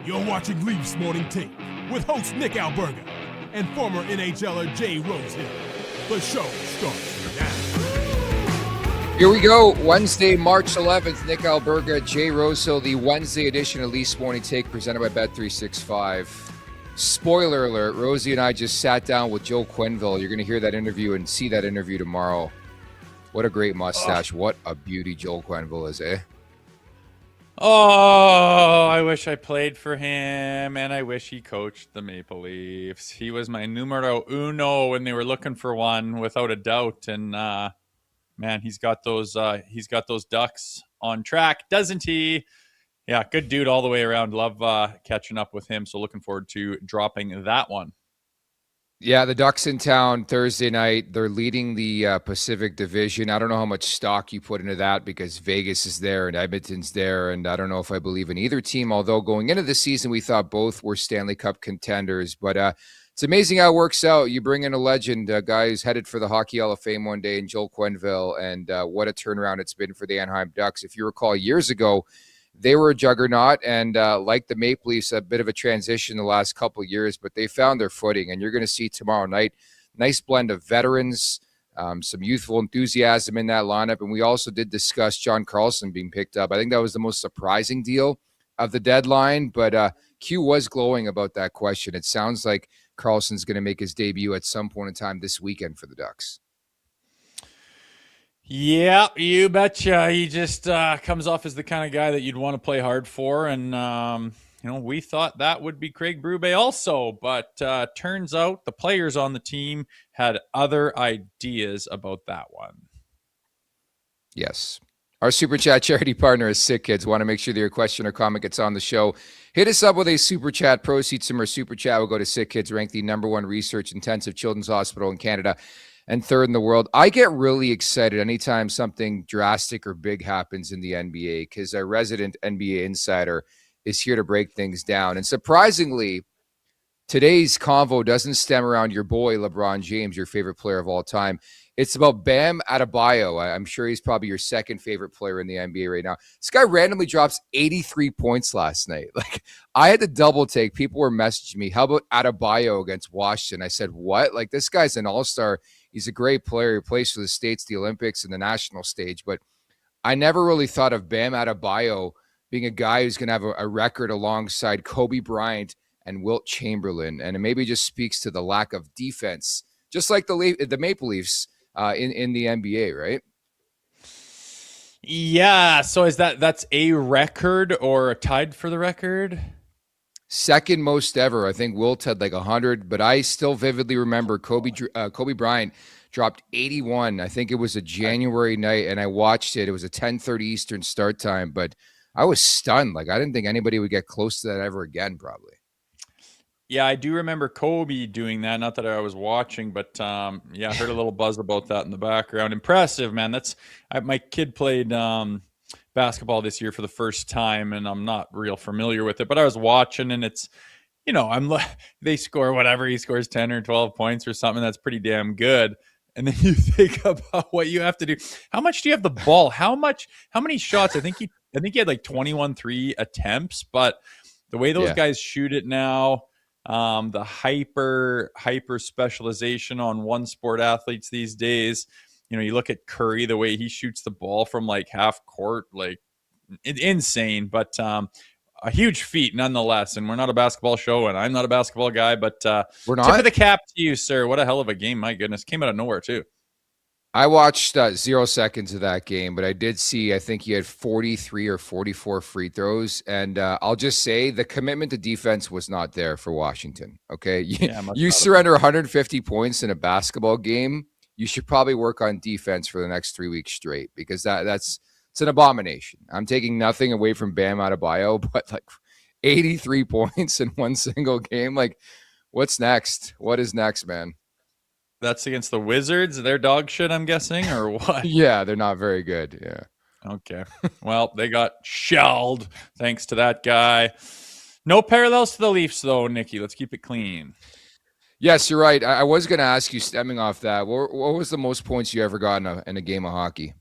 You're watching Leafs Morning Take with host Nick Alberga and former NHLer Jay Rosehill. The show starts now. Here we go. Wednesday, March 11th. Nick Alberga, Jay Rosehill, the Wednesday edition of Leafs Morning Take presented by Bet365. Spoiler alert, Rosie and I just sat down with Joe Quenneville. You're going to hear that interview and see that interview tomorrow. What a great mustache. What a beauty Joel Quenneville is, eh? Oh, I wish I played for him, and I wish he coached the Maple Leafs. He was my numero uno when they were looking for one, without a doubt. And man, he's got those Ducks on track, doesn't he? Yeah, good dude all the way around. Love catching up with him. So looking forward to dropping that one. Yeah, the Ducks in town Thursday night. They're leading the Pacific Division. I don't know how much stock you put into that because Vegas is there and Edmonton's there, and I don't know if I believe in either team, although going into the season we thought both were Stanley Cup contenders. But it's amazing how it works out. You bring in a legend, a guy who's headed for the Hockey Hall of Fame one day, in Joel Quenneville, and what a turnaround it's been for the Anaheim Ducks. If you recall, years ago, they were a juggernaut, and like the Maple Leafs, a bit of a transition the last couple of years, but they found their footing, and you're going to see tomorrow night, nice blend of veterans, some youthful enthusiasm in that lineup, and we also did discuss John Carlson being picked up. I think that was the most surprising deal of the deadline, but Q was glowing about that question. It sounds like Carlson's going to make his debut at some point in time this weekend for the Ducks. Yeah, you betcha. He just comes off as the kind of guy that you'd want to play hard for. And, we thought that would be Craig Berube also. But turns out the players on the team had other ideas about that one. Yes. Our Super Chat charity partner is Sick Kids. Want to make sure that your question or comment gets on the show. Hit us up with a Super Chat. Proceeds from our Super Chat will go to Sick Kids, ranked the #1 research-intensive children's hospital in Canada and third in the world. I get really excited anytime something drastic or big happens in the NBA because our resident NBA insider is here to break things down. And surprisingly, today's convo doesn't stem around your boy, LeBron James, your favorite player of all time. It's about Bam Adebayo. I'm sure he's probably your second favorite player in the NBA right now. This guy randomly drops 83 points last night. Like, I had to double take. People were messaging me, how about Adebayo against Washington? I said, what? Like, this guy's an all-star. He's a great player. He plays for the States, the Olympics, and the national stage. But I never really thought of Bam Adebayo being a guy who's going to have a record alongside Kobe Bryant and Wilt Chamberlain. And it maybe just speaks to the lack of defense, just like the Maple Leafs in the NBA, right? Yeah. So that's a record or tied for the record? Second most ever. I think Wilt had like 100, but I still vividly remember Kobe Bryant dropped 81. I think it was a January night, and I watched it. It was a 10:30 Eastern start time, but I was stunned. Like, I didn't think anybody would get close to that ever again, probably. Yeah, I do remember Kobe doing that. Not that I was watching, but I heard a little buzz about that in the background. Impressive, man. My kid played basketball this year for the first time, and I'm not real familiar with it, but I was watching, and it's, they score whatever, he scores 10 or 12 points or something. That's pretty damn good. And then you think about what you have to do. How much do you have the ball? How many shots? I think he had like 21 3 attempts, but the way those guys shoot it now, the hyper specialization on one sport athletes these days. You look at Curry, the way he shoots the ball from like half court, like insane, but a huge feat nonetheless. And we're not a basketball show, and I'm not a basketball guy, but we're not. Tip of the cap to you, sir. What a hell of a game. My goodness. Came out of nowhere too. I watched 0 seconds of that game, but I did see, I think he had 43 or 44 free throws. And I'll just say the commitment to defense was not there for Washington. Okay. You surrender 150 points in a basketball game. You should probably work on defense for the next 3 weeks straight, because it's an abomination. I'm taking nothing away from Bam Adebayo, but like 83 points in one single game. Like, what's next? What is next, man? That's against the Wizards. They're dog shit, I'm guessing, or what? Yeah, they're not very good. Yeah. Okay. Well, they got shelled thanks to that guy. No parallels to the Leafs, though, Nicky. Let's keep it clean. Yes, you're right. I was going to ask you, stemming off that, what was the most points you ever got in a game of hockey?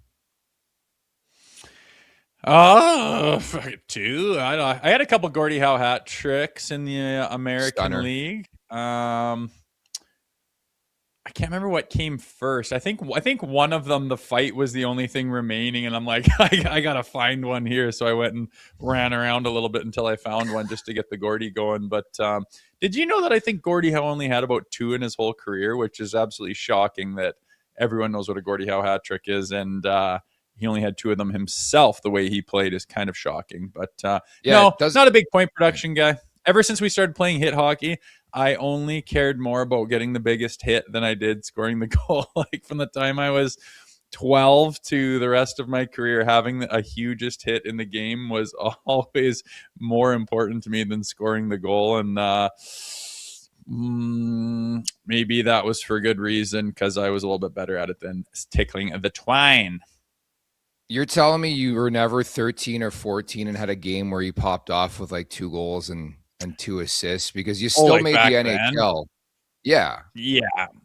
Oh, two. I don't know. I had a couple Gordie Howe hat tricks in the American Stunner. League. I can't remember what came first. I think one of them, the fight was the only thing remaining, and I'm like, I gotta find one here. So I went and ran around a little bit until I found one just to get the Gordie going. But did you know that I think Gordie Howe only had about 2 in his whole career, which is absolutely shocking that everyone knows what a Gordie Howe hat trick is, and he only had 2 of them himself. The way he played is kind of shocking. But no, not a big point production guy. Ever since we started playing hit hockey, I only cared more about getting the biggest hit than I did scoring the goal. Like from the time I was 12 to the rest of my career, having a hugest hit in the game was always more important to me than scoring the goal. And maybe that was for good reason, because I was a little bit better at it than tickling the twine. You're telling me you were never 13 or 14 and had a game where you popped off with like 2 goals and 2 assists, because you still made the NHL. Yeah.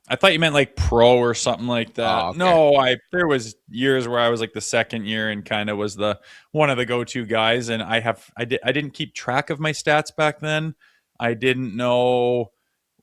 I thought you meant like pro or something like that. Oh, okay. No, there was years where I was like the second year and kind of was the one of the go-to guys. And I didn't keep track of my stats back then. I didn't know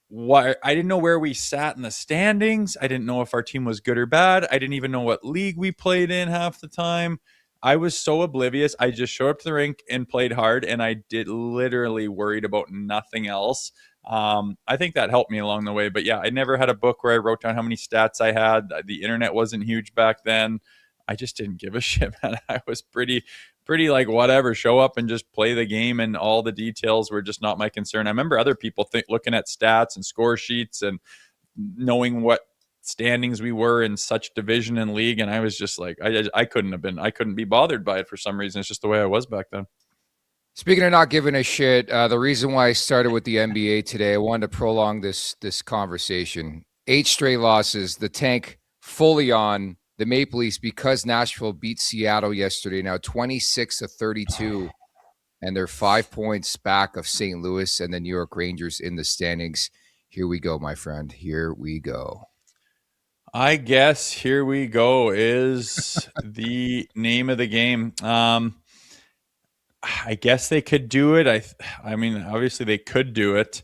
where we sat in the standings. I didn't know if our team was good or bad. I didn't even know what league we played in half the time. I was so oblivious. I just showed up to the rink and played hard, and I did literally worried about nothing else. I think that helped me along the way. But yeah, I never had a book where I wrote down how many stats I had. The internet wasn't huge back then. I just didn't give a shit, man. I was pretty like whatever, show up and just play the game, and all the details were just not my concern. I remember other people looking at stats and score sheets and knowing what standings we were in such division and league, and I was just like, I couldn't be bothered by it for some reason. It's just the way I was back then. Speaking of not giving a shit, the reason why I started with the NBA today, I wanted to prolong this conversation. 8 straight losses, the tank fully on the Maple Leafs, because Nashville beat Seattle yesterday, now 26-32, and they're 5 points back of St. Louis and the New York Rangers in the standings. Here we go, my friend. Here we go. I guess here we go is the name of the game. I guess they could do it. I mean, obviously they could do it.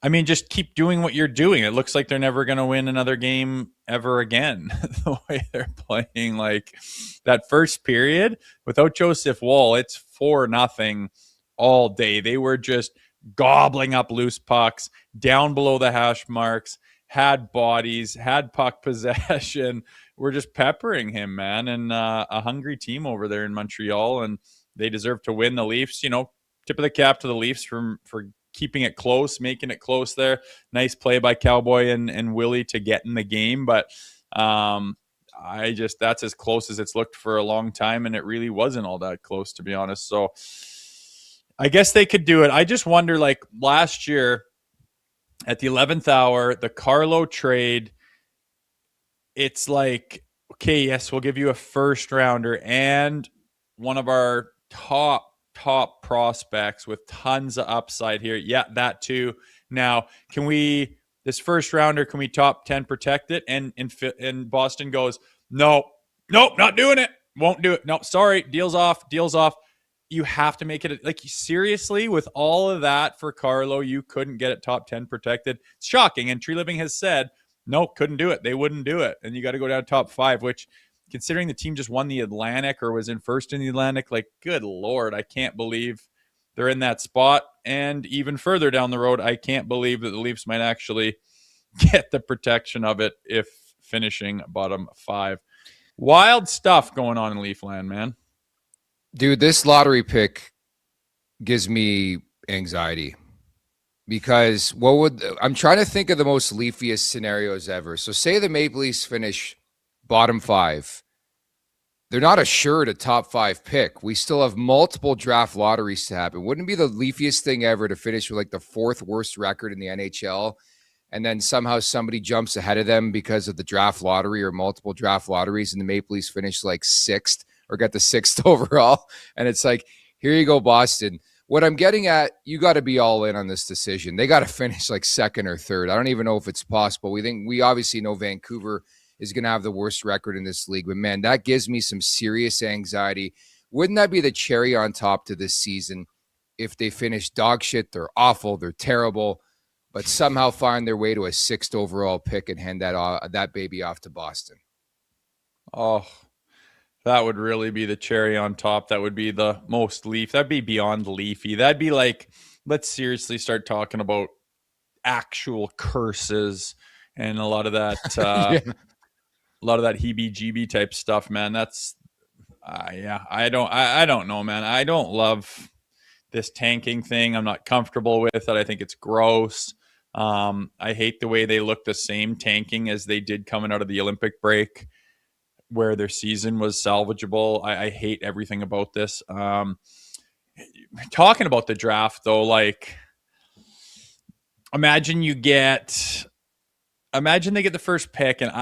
I mean, just keep doing what you're doing. It looks like they're never going to win another game ever again. The way they're playing, like that first period without Joseph Woll, it's 4-0 all day. They were just gobbling up loose pucks down below the hash marks, had bodies, had puck possession. We're just peppering him, man. And a hungry team over there in Montreal, and they deserve to win. The Leafs, tip of the cap to the Leafs for keeping it close, making it close there. Nice play by Cowboy and Willie to get in the game. But that's as close as it's looked for a long time, and it really wasn't all that close, to be honest. So I guess they could do it. I just wonder, like last year at the 11th hour, the Carlo trade, it's like, okay, yes, we'll give you a first rounder and one of our top prospects with tons of upside here. Yeah, that too. Now, this first rounder, can we top 10 protect it? And Boston goes, nope, not doing it. Won't do it. No, sorry. Deals off. You have to make it like, seriously, with all of that for Carlo, you couldn't get it top 10 protected. It's shocking. And Tree Living has said, nope, couldn't do it. They wouldn't do it. And you got to go down top 5, which, considering the team just won the Atlantic or was in first in the Atlantic, like, good Lord, I can't believe they're in that spot. And even further down the road, I can't believe that the Leafs might actually get the protection of it if finishing bottom 5. Wild stuff going on in Leafland, man. Dude, this lottery pick gives me anxiety, because I'm trying to think of the most Leafiest scenarios ever. So say the Maple Leafs finish bottom 5. They're not assured a top 5 pick. We still have multiple draft lotteries to happen. Wouldn't it be the Leafiest thing ever to finish with like the 4th worst record in the NHL, and then somehow somebody jumps ahead of them because of the draft lottery or multiple draft lotteries, and the Maple Leafs finish like 6th or get the 6th overall? And it's like, here you go, Boston. What I'm getting at, you got to be all in on this decision. They got to finish like 2nd or 3rd. I don't even know if it's possible. We obviously know Vancouver is going to have the worst record in this league, but man, that gives me some serious anxiety. Wouldn't that be the cherry on top to this season if they finish dog shit, they're awful, they're terrible, but somehow find their way to a 6th overall pick and hand that baby off to Boston? Oh, that would really be the cherry on top. That would be the most Leaf. That'd be beyond Leafy. That'd be like, let's seriously start talking about actual curses and a lot of that Yeah. a lot of that heebie-jeebie type stuff, man. That's I don't know, man. I don't love this tanking thing. I'm not comfortable with it. I think it's gross. I hate the way they look the same tanking as they did coming out of the Olympic break, where their season was salvageable. I hate everything about this. Talking about the draft, though, like, imagine they get the first pick, and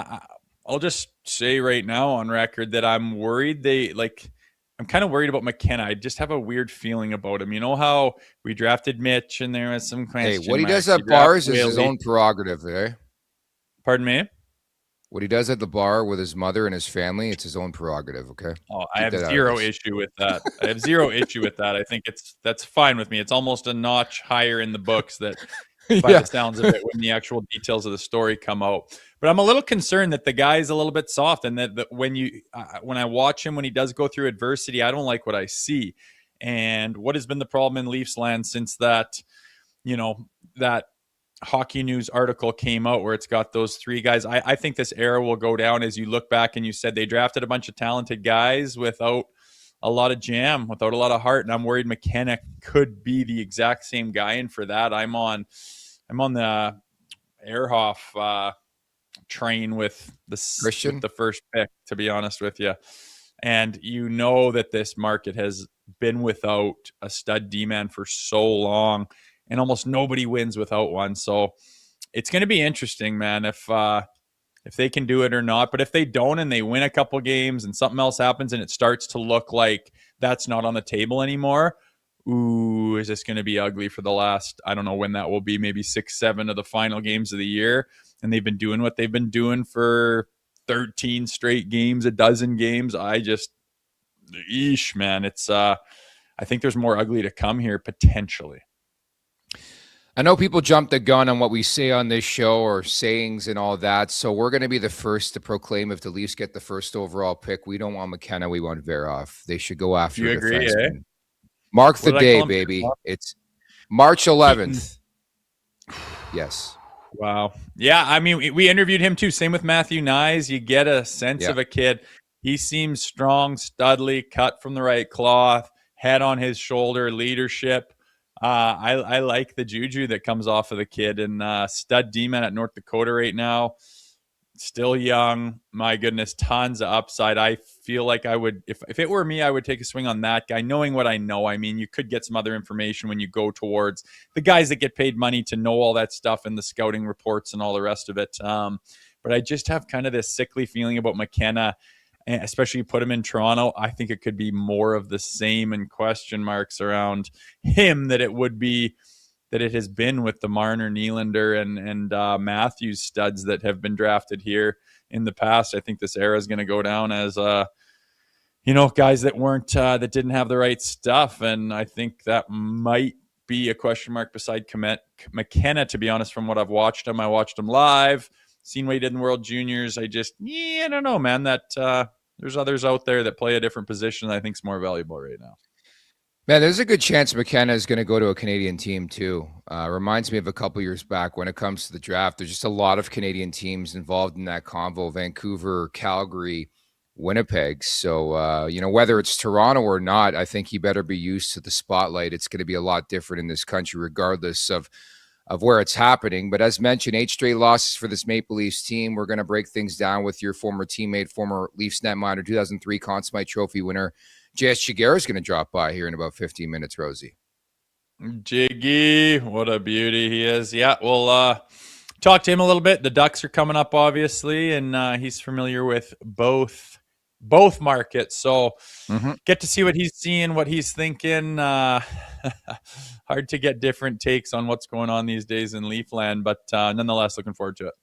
I'll just say right now on record that I'm worried I'm kind of worried about McKenna. I just have a weird feeling about him. You know how we drafted Mitch and there was some question. Hey, what he does at bars is his own prerogative, eh? Pardon me? What he does at the bar with his mother and his family, it's his own prerogative, okay? Oh, I have zero issue with that. I have zero issue with that. I think that's fine with me. It's almost a notch higher in the books that by the sounds of it when the actual details of the story come out. But I'm a little concerned that the guy's a little bit soft, and that when I watch him when he does go through adversity, I don't like what I see. And what has been the problem in Leafs land since that Hockey News article came out where it's got those 3 guys? I think this era will go down as you look back and you said they drafted a bunch of talented guys without a lot of jam, without a lot of heart, and I'm worried McKenna could be the exact same guy. And for that, I'm on the Ehrhoff train with the first pick, to be honest with you. And you know that this market has been without a stud D-man for so long, and almost nobody wins without one. So it's going to be interesting, man, if they can do it or not. But if they don't and they win a couple games and something else happens and it starts to look like that's not on the table anymore, ooh, is this going to be ugly for the last, I don't know when that will be, maybe 6-7 of the final games of the year. And they've been doing what they've been doing for 13 straight games, a dozen games. Man, it's I think there's more ugly to come here potentially. I know people jump the gun on what we say on this show or sayings and all that, so we're going to be the first to proclaim if the Leafs get the first overall pick, we don't want McKenna, we want Veroff. They should go after you a agree, defenseman. Eh? Mark the day, baby. It's March 11th. Yes. Wow. Yeah, I mean, we interviewed him too. Same with Matthew Nyes. You get a sense of a kid. He seems strong, studly, cut from the right cloth, head on his shoulder, leadership. I like the juju that comes off of the kid. And stud D-man at North Dakota right now. Still young. My goodness, tons of upside. I feel like I would, if it were me, I would take a swing on that guy, knowing what I know. I mean, you could get some other information when you go towards the guys that get paid money to know all that stuff and the scouting reports and all the rest of it. But I just have kind of this sickly feeling about McKenna, and especially you put him in Toronto. I think it could be more of the same and question marks around him that it has been with the Marner, Nylander, and Matthews studs that have been drafted here in the past. I think this era is going to go down as, guys that didn't have the right stuff. And I think that might be a question mark beside McKenna, to be honest, from what I've watched him. I watched him live, seen what he did in World Juniors. I don't know, man, that there's others out there that play a different position that I think is more valuable right now. Man, there's a good chance McKenna is going to go to a Canadian team too. Reminds me of a couple years back when it comes to the draft. There's just a lot of Canadian teams involved in that convo: Vancouver, Calgary, Winnipeg. So, whether it's Toronto or not, I think you better be used to the spotlight. It's going to be a lot different in this country, regardless of where it's happening. But as mentioned, 8 straight losses for this Maple Leafs team. We're going to break things down with your former teammate, former Leafs netminder, 2003 Conn Smythe Trophy winner, J.S. Giguère, is going to drop by here in about 15 minutes, Rosie. Jiggy, what a beauty he is. Yeah, we'll talk to him a little bit. The Ducks are coming up, obviously, and he's familiar with both markets. So get to see what he's seeing, what he's thinking. Hard to get different takes on what's going on these days in Leafland, but nonetheless, looking forward to it.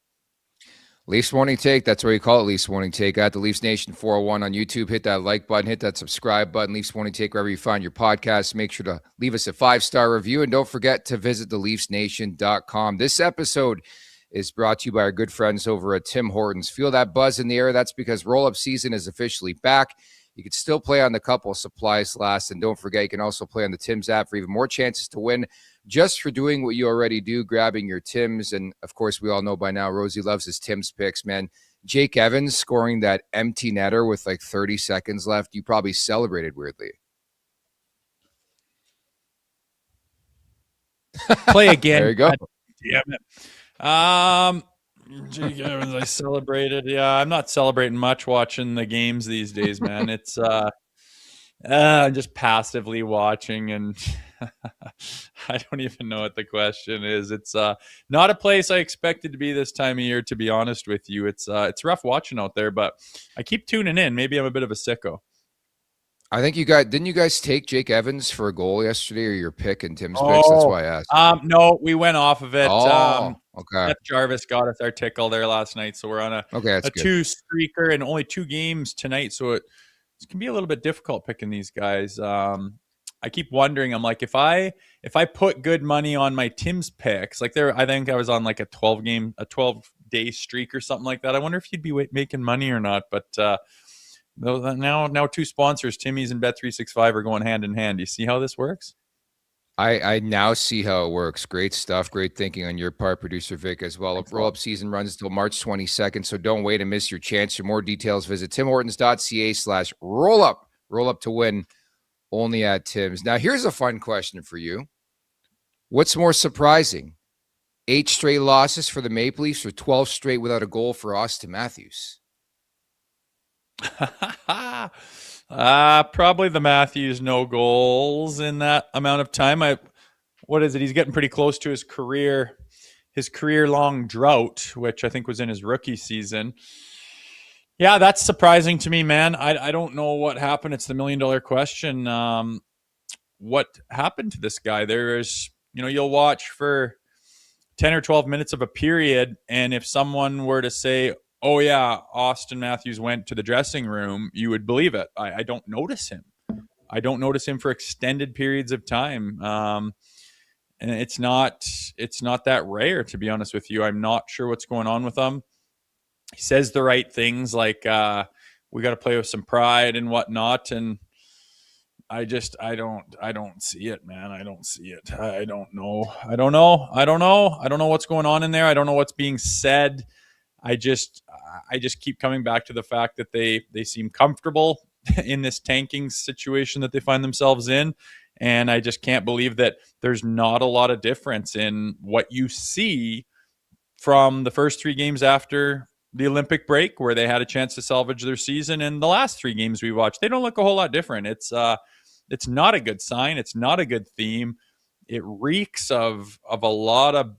Leafs Morning Take, that's where you call it, Leafs Morning Take. At the Leafs Nation 401 on YouTube. Hit that like button, hit that subscribe button. Leafs Morning Take, wherever you find your podcast. Make sure to leave us a 5-star review, and don't forget to visit theleafsnation.com. This episode is brought to you by our good friends over at Tim Hortons. Feel that buzz in the air? That's because roll-up season is officially back. You can still play on the couple supplies last, and don't forget, you can also play on the Tim's app for even more chances to win just for doing what you already do, grabbing your Tim's. And, of course, we all know by now, Rosie loves his Tim's picks, man. Jake Evans scoring that empty netter with like 30 seconds left. You probably celebrated weirdly. Play again. There you go. Damn it. Jake Evans, I celebrated. Yeah, I'm not celebrating much watching the games these days, man. It's I'm just passively watching, and I don't even know what the question is. It's not a place I expected to be this time of year, to be honest with you. It's rough watching out there, but I keep tuning in. Maybe I'm a bit of a sicko. I think didn't you guys take Jake Evans for a goal yesterday, or your pick in Tim's picks? That's why I asked. No, we went off of it. Okay. Jeff Jarvis got us our tickle there last night, so we're on a two streaker and only 2 games tonight, so it can be a little bit difficult picking these guys. I keep wondering, I'm like, if I put good money on my Tim's picks, like I think I was on like a 12-day streak or something like that. I wonder if you'd be making money or not. But now 2 sponsors, Timmy's and Bet365, are going hand in hand. Do you see how this works? I now see how it works. Great stuff. Great thinking on your part, producer Vic, as well. Roll-up season runs until March 22nd, so don't wait and miss your chance. For more details, visit timhortons.ca/rollup. Roll up to win only at Tim's. Now, here's a fun question for you. What's more surprising? 8 straight losses for the Maple Leafs, or 12 straight without a goal for Austin Matthews? Probably the Matthews no goals in that amount of time. What is it? He's getting pretty close to his career long drought, which I think was in his rookie season. Yeah, that's surprising to me, man. I don't know what happened. It's the $1 million question. What happened to this guy? You'll watch for 10 or 12 minutes of a period, and if someone were to say, oh yeah, Austin Matthews went to the dressing room, you would believe it. I don't notice him. I don't notice him for extended periods of time. And it's not that rare, to be honest with you. I'm not sure what's going on with him. He says the right things, like we got to play with some pride and whatnot. And I don't see it, man. I don't see it. I don't know what's going on in there. I don't know what's being said. I just keep coming back to the fact that they seem comfortable in this tanking situation that they find themselves in. And I just can't believe that there's not a lot of difference in what you see from the first 3 games after the Olympic break, where they had a chance to salvage their season, and the last 3 games we watched. They don't look a whole lot different. It's not a good sign. It's not a good theme. It reeks of a lot of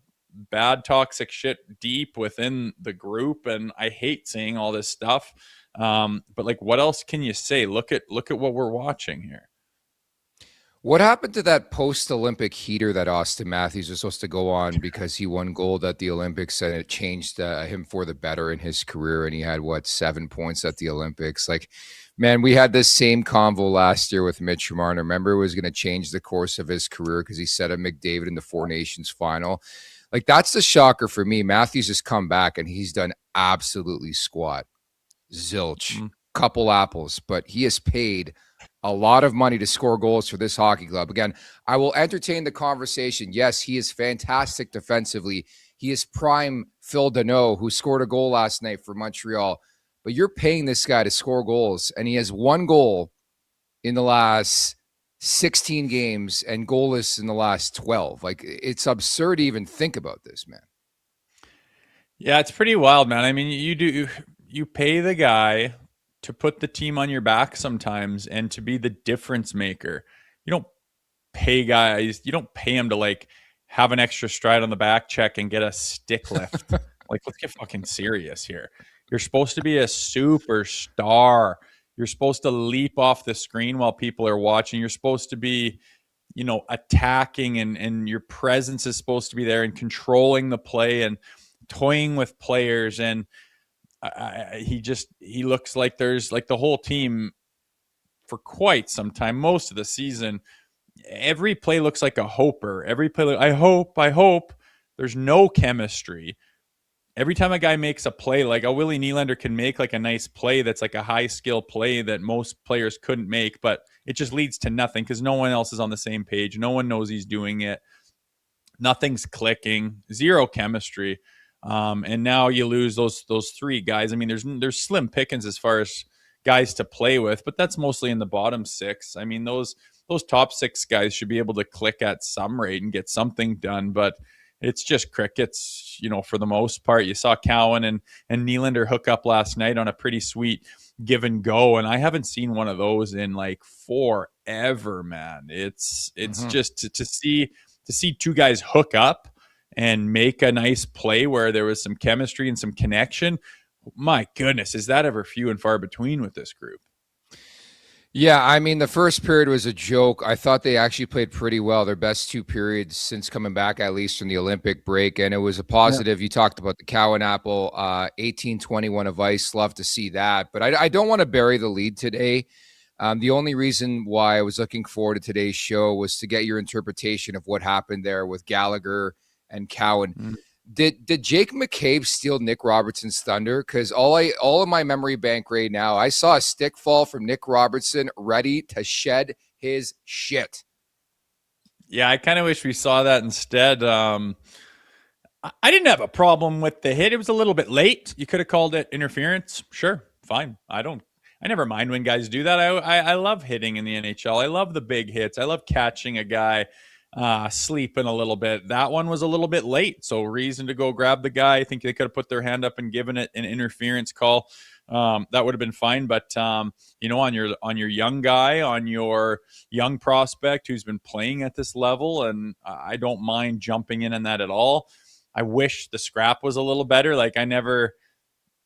bad toxic shit deep within the group, and I hate seeing all this stuff. But like, what else can you say? Look at what we're watching here. What happened to that post-Olympic heater that Austin Matthews was supposed to go on because he won gold at the Olympics, and it changed him for the better in his career, and he had 7 points at the Olympics? Like, man, we had this same convo last year with Mitch Marner. Remember, it was going to change the course of his career because he set up McDavid in the 4 Nations final. Like, that's the shocker for me. Matthews has come back, and he's done absolutely squat. Zilch. Couple apples. But he has paid a lot of money to score goals for this hockey club. Again, I will entertain the conversation. Yes, he is fantastic defensively. He is prime Phil Deneau, who scored a goal last night for Montreal. But you're paying this guy to score goals, and he has 1 goal in the last 16 games and goalless in the last 12. Like, it's absurd to even think about this, man. Yeah, it's pretty wild, man. I mean, you pay the guy to put the team on your back sometimes and to be the difference maker. You don't pay him to like have an extra stride on the back check and get a stick lift. Like, let's get fucking serious here. You're supposed to be a superstar. You're supposed to leap off the screen while people are watching. You're supposed to be, attacking, and your presence is supposed to be there and controlling the play and toying with players. And he looks like there's like the whole team for quite some time, most of the season. Every play looks like a hoper. Every play, I hope. There's no chemistry. Every time a guy makes a play, like a Willie Nylander can make like a nice play that's like a high skill play that most players couldn't make, but it just leads to nothing because no one else is on the same page. No one knows he's doing it. Nothing's clicking. Zero chemistry. And now you lose those three guys. I mean, there's slim pickings as far as guys to play with, but that's mostly in the bottom six. I mean, those top six guys should be able to click at some rate and get something done, but it's just crickets, for the most part. You saw Cowan and Nylander hook up last night on a pretty sweet give and go, and I haven't seen one of those in like forever, man. It's just to see two guys hook up and make a nice play where there was some chemistry and some connection. My goodness, is that ever few and far between with this group? Yeah, I mean, the first period was a joke. I thought they actually played pretty well, their best two periods since coming back, at least from the Olympic break, and it was a positive. Yeah. You talked about the Cowan apple, 18-21 of ice. Love to see that, but I don't want to bury the lead today. The only reason why I was looking forward to today's show was to get your interpretation of what happened there with Gallagher and Cowan. Mm-hmm. Did Jake McCabe steal Nick Robertson's thunder? Because all of my memory bank right now, I saw a stick fall from Nick Robertson ready to shed his shit. Yeah, I kind of wish we saw that instead. I didn't have a problem with the hit. It was a little bit late. You could have called it interference. Sure, fine. I never mind when guys do that. I love hitting in the NHL. I love the big hits. I love catching a guy sleeping a little bit. That one was a little bit late, so reason to go grab the guy. I think they could have put their hand up and given it an interference call. That would have been fine, but on your young guy, on your young prospect who's been playing at this level, and I don't mind jumping in on that at all. I wish the scrap was a little better. Like I don't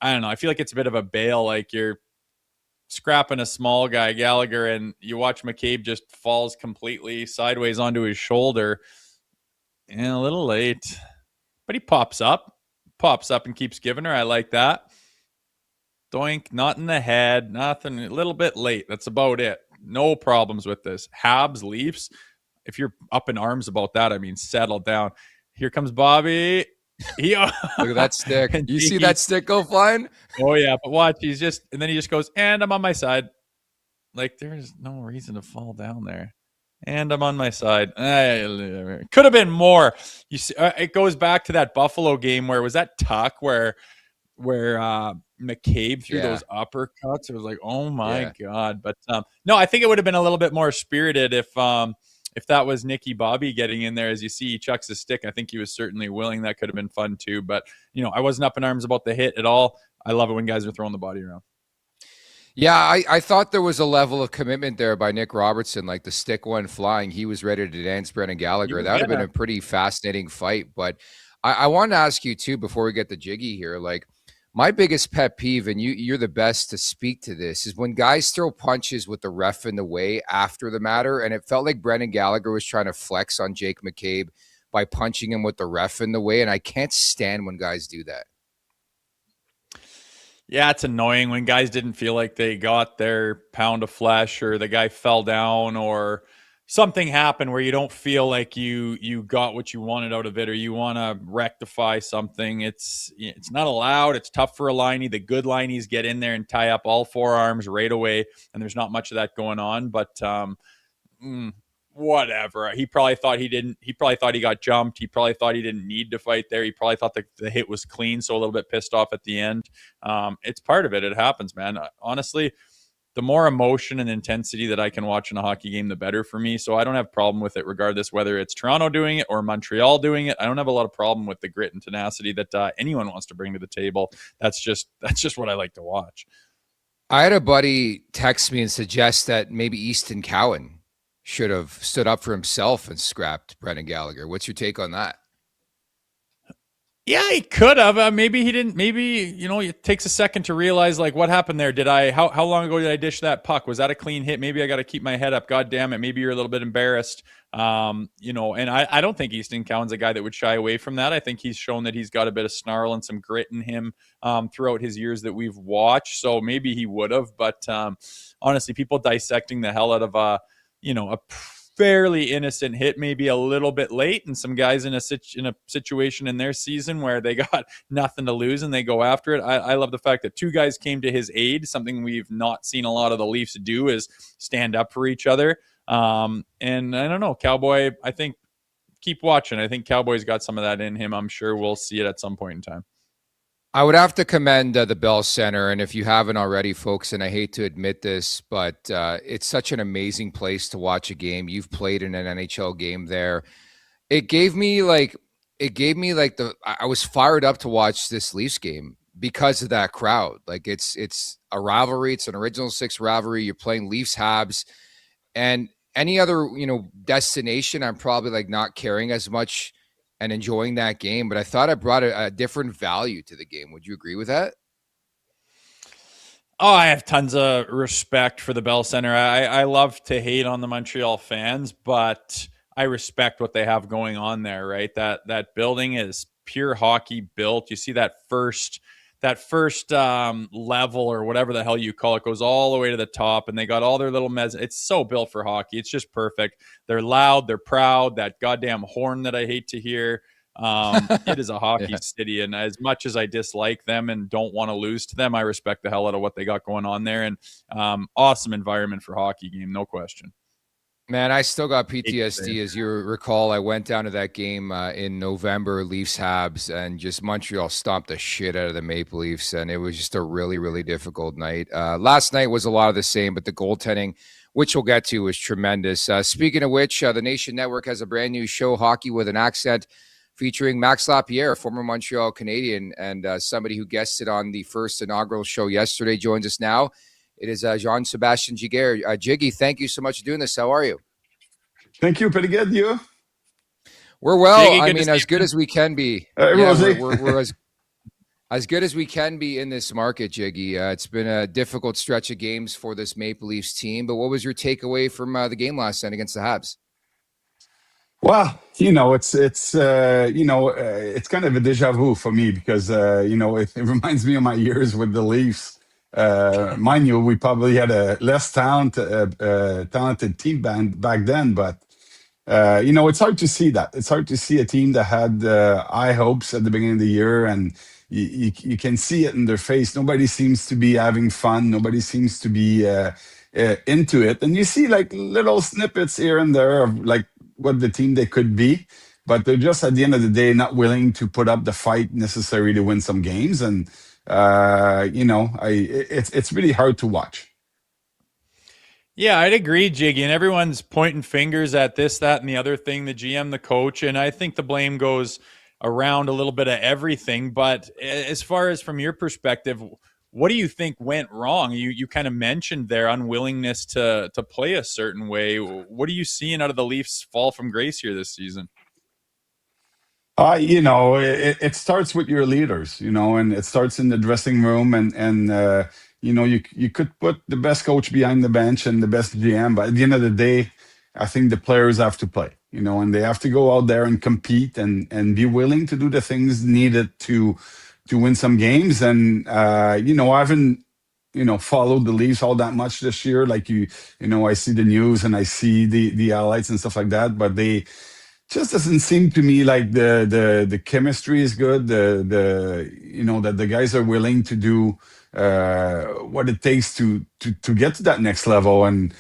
know. I feel like it's a bit of a bail. Like you're scrapping a small guy, Gallagher, and you watch McCabe just falls completely sideways onto his shoulder. And a little late, but he pops up and keeps giving her. I like that. Doink, not in the head, nothing, a little bit late. That's about it. No problems with this. Habs, Leafs, if you're up in arms about that, I mean, settle down. Here comes Bobby. Look at that stick. You see that stick go flying? Oh yeah, but watch, and then he just goes, and I'm on my side. Like there's no reason to fall down there. And I'm on my side. Could have been more. You see, it goes back to that Buffalo game where was that Tuck where McCabe threw those uppercuts. It was like, oh my god. But no, I think it would have been a little bit more spirited if that was Nicky Bobby getting in there. As you see, he chucks his stick. I think he was certainly willing. That could have been fun too. But, I wasn't up in arms about the hit at all. I love it when guys are throwing the body around. Yeah, I thought there was a level of commitment there by Nick Robertson. Like the stick went flying. He was ready to dance Brendan Gallagher. That would have been a pretty fascinating fight. But I wanted to ask you too, before we get the Jiggy here, like, my biggest pet peeve, and you're the best to speak to this, is when guys throw punches with the ref in the way after the matter. And it felt like Brendan Gallagher was trying to flex on Jake McCabe by punching him with the ref in the way. And I can't stand when guys do that. Yeah, it's annoying when guys didn't feel like they got their pound of flesh, or the guy fell down, or something happened where you don't feel like you got what you wanted out of it, or you want to rectify something. It's not allowed. It's tough for a liney. The good linies get in there and tie up all four arms right away, and there's not much of that going on. But whatever. He probably thought he got jumped. He probably thought he didn't need to fight there. He probably thought the hit was clean, so a little bit pissed off at the end. It's part of it. It happens, man. Honestly, the more emotion and intensity that I can watch in a hockey game, the better for me. So I don't have a problem with it, regardless whether it's Toronto doing it or Montreal doing it. I don't have a lot of problem with the grit and tenacity that anyone wants to bring to the table. That's just what I like to watch. I had a buddy text me and suggest that maybe Easton Cowan should have stood up for himself and scrapped Brendan Gallagher. What's your take on that? Yeah, he could have. Maybe he didn't. Maybe, it takes a second to realize, like, what happened there. How long ago did I dish that puck? Was that a clean hit? Maybe I got to keep my head up. God damn it. Maybe you're a little bit embarrassed. And I don't think Easton Cowan's a guy that would shy away from that. I think he's shown that he's got a bit of snarl and some grit in him throughout his years that we've watched. So maybe he would have. But honestly, people dissecting the hell out of a fairly innocent hit, maybe a little bit late, and some guys in a situation in their season where they got nothing to lose and they go after it. I love the fact that two guys came to his aid. Something we've not seen a lot of the Leafs do is stand up for each other. And I don't know, Cowboy, I think, keep watching. I think Cowboy's got some of that in him. I'm sure we'll see it at some point in time. I would have to commend the Bell Center, and if you haven't already, folks, and I hate to admit this, but it's such an amazing place to watch a game. You've played in an NHL game there. I was fired up to watch this Leafs game because of that crowd. Like, it's a rivalry. It's an original six rivalry. You're playing Leafs Habs, and any other destination, I'm probably like not caring as much and enjoying that game, but I thought I brought a different value to the game. Would you agree with that? Oh, I have tons of respect for the Bell Center. I love to hate on the Montreal fans, but I respect what they have going on there, right? That building is pure hockey built. You see that first level, or whatever the hell you call it, goes all the way to the top, and they got all their little It's so built for hockey. It's just perfect. They're loud. They're proud. That goddamn horn that I hate to hear. It is a hockey city, and as much as I dislike them and don't want to lose to them, I respect the hell out of what they got going on there, and awesome environment for hockey game, no question. Man, I still got PTSD. As you recall, I went down to that game in November, Leafs Habs, and just Montreal stomped the shit out of the Maple Leafs, and it was just a really, really difficult night. Last night was a lot of the same, but the goaltending, which we'll get to, was tremendous. Speaking of which, the Nation Network has a brand new show, Hockey with an Accent, featuring Max Lapierre, former Montreal Canadian, and somebody who guested on the first inaugural show yesterday, joins us now. It is Jean-Sébastien Giguère. Jiggy, thank you so much for doing this. How are you? Thank you. Pretty good. You? We're well. Jiggy, I mean, as good as we can be. We're as good as we can be in this market, Jiggy. It's been a difficult stretch of games for this Maple Leafs team. But what was your takeaway from the game last night against the Habs? Well, it's kind of a deja vu for me because it reminds me of my years with the Leafs. Mind you, we probably had a less talented team back then, but it's hard to see that. It's hard to see a team that had high hopes at the beginning of the year, and you can see it in their face. Nobody seems to be having fun. Nobody seems to be into it, and you see like little snippets here and there of like what the team they could be, but they're just at the end of the day not willing to put up the fight necessary to win some games, and it's really hard to watch. Yeah, I'd agree, Jiggy. And everyone's pointing fingers at this, that, and the other thing, the GM, the coach. And I think the blame goes around a little bit of everything. But as far as from your perspective, what do you think went wrong? You kind of mentioned their unwillingness to play a certain way. What are you seeing out of the Leafs' fall from grace here this season? It starts with your leaders, and it starts in the dressing room, and you could put the best coach behind the bench and the best GM, but at the end of the day, I think the players have to play, and they have to go out there and compete and be willing to do the things needed to win some games. And I haven't followed the Leafs all that much this year. Like I see the news and I see the highlights and stuff like that, but they just doesn't seem to me like the chemistry is good. That the guys are willing to do what it takes to get to that next level. And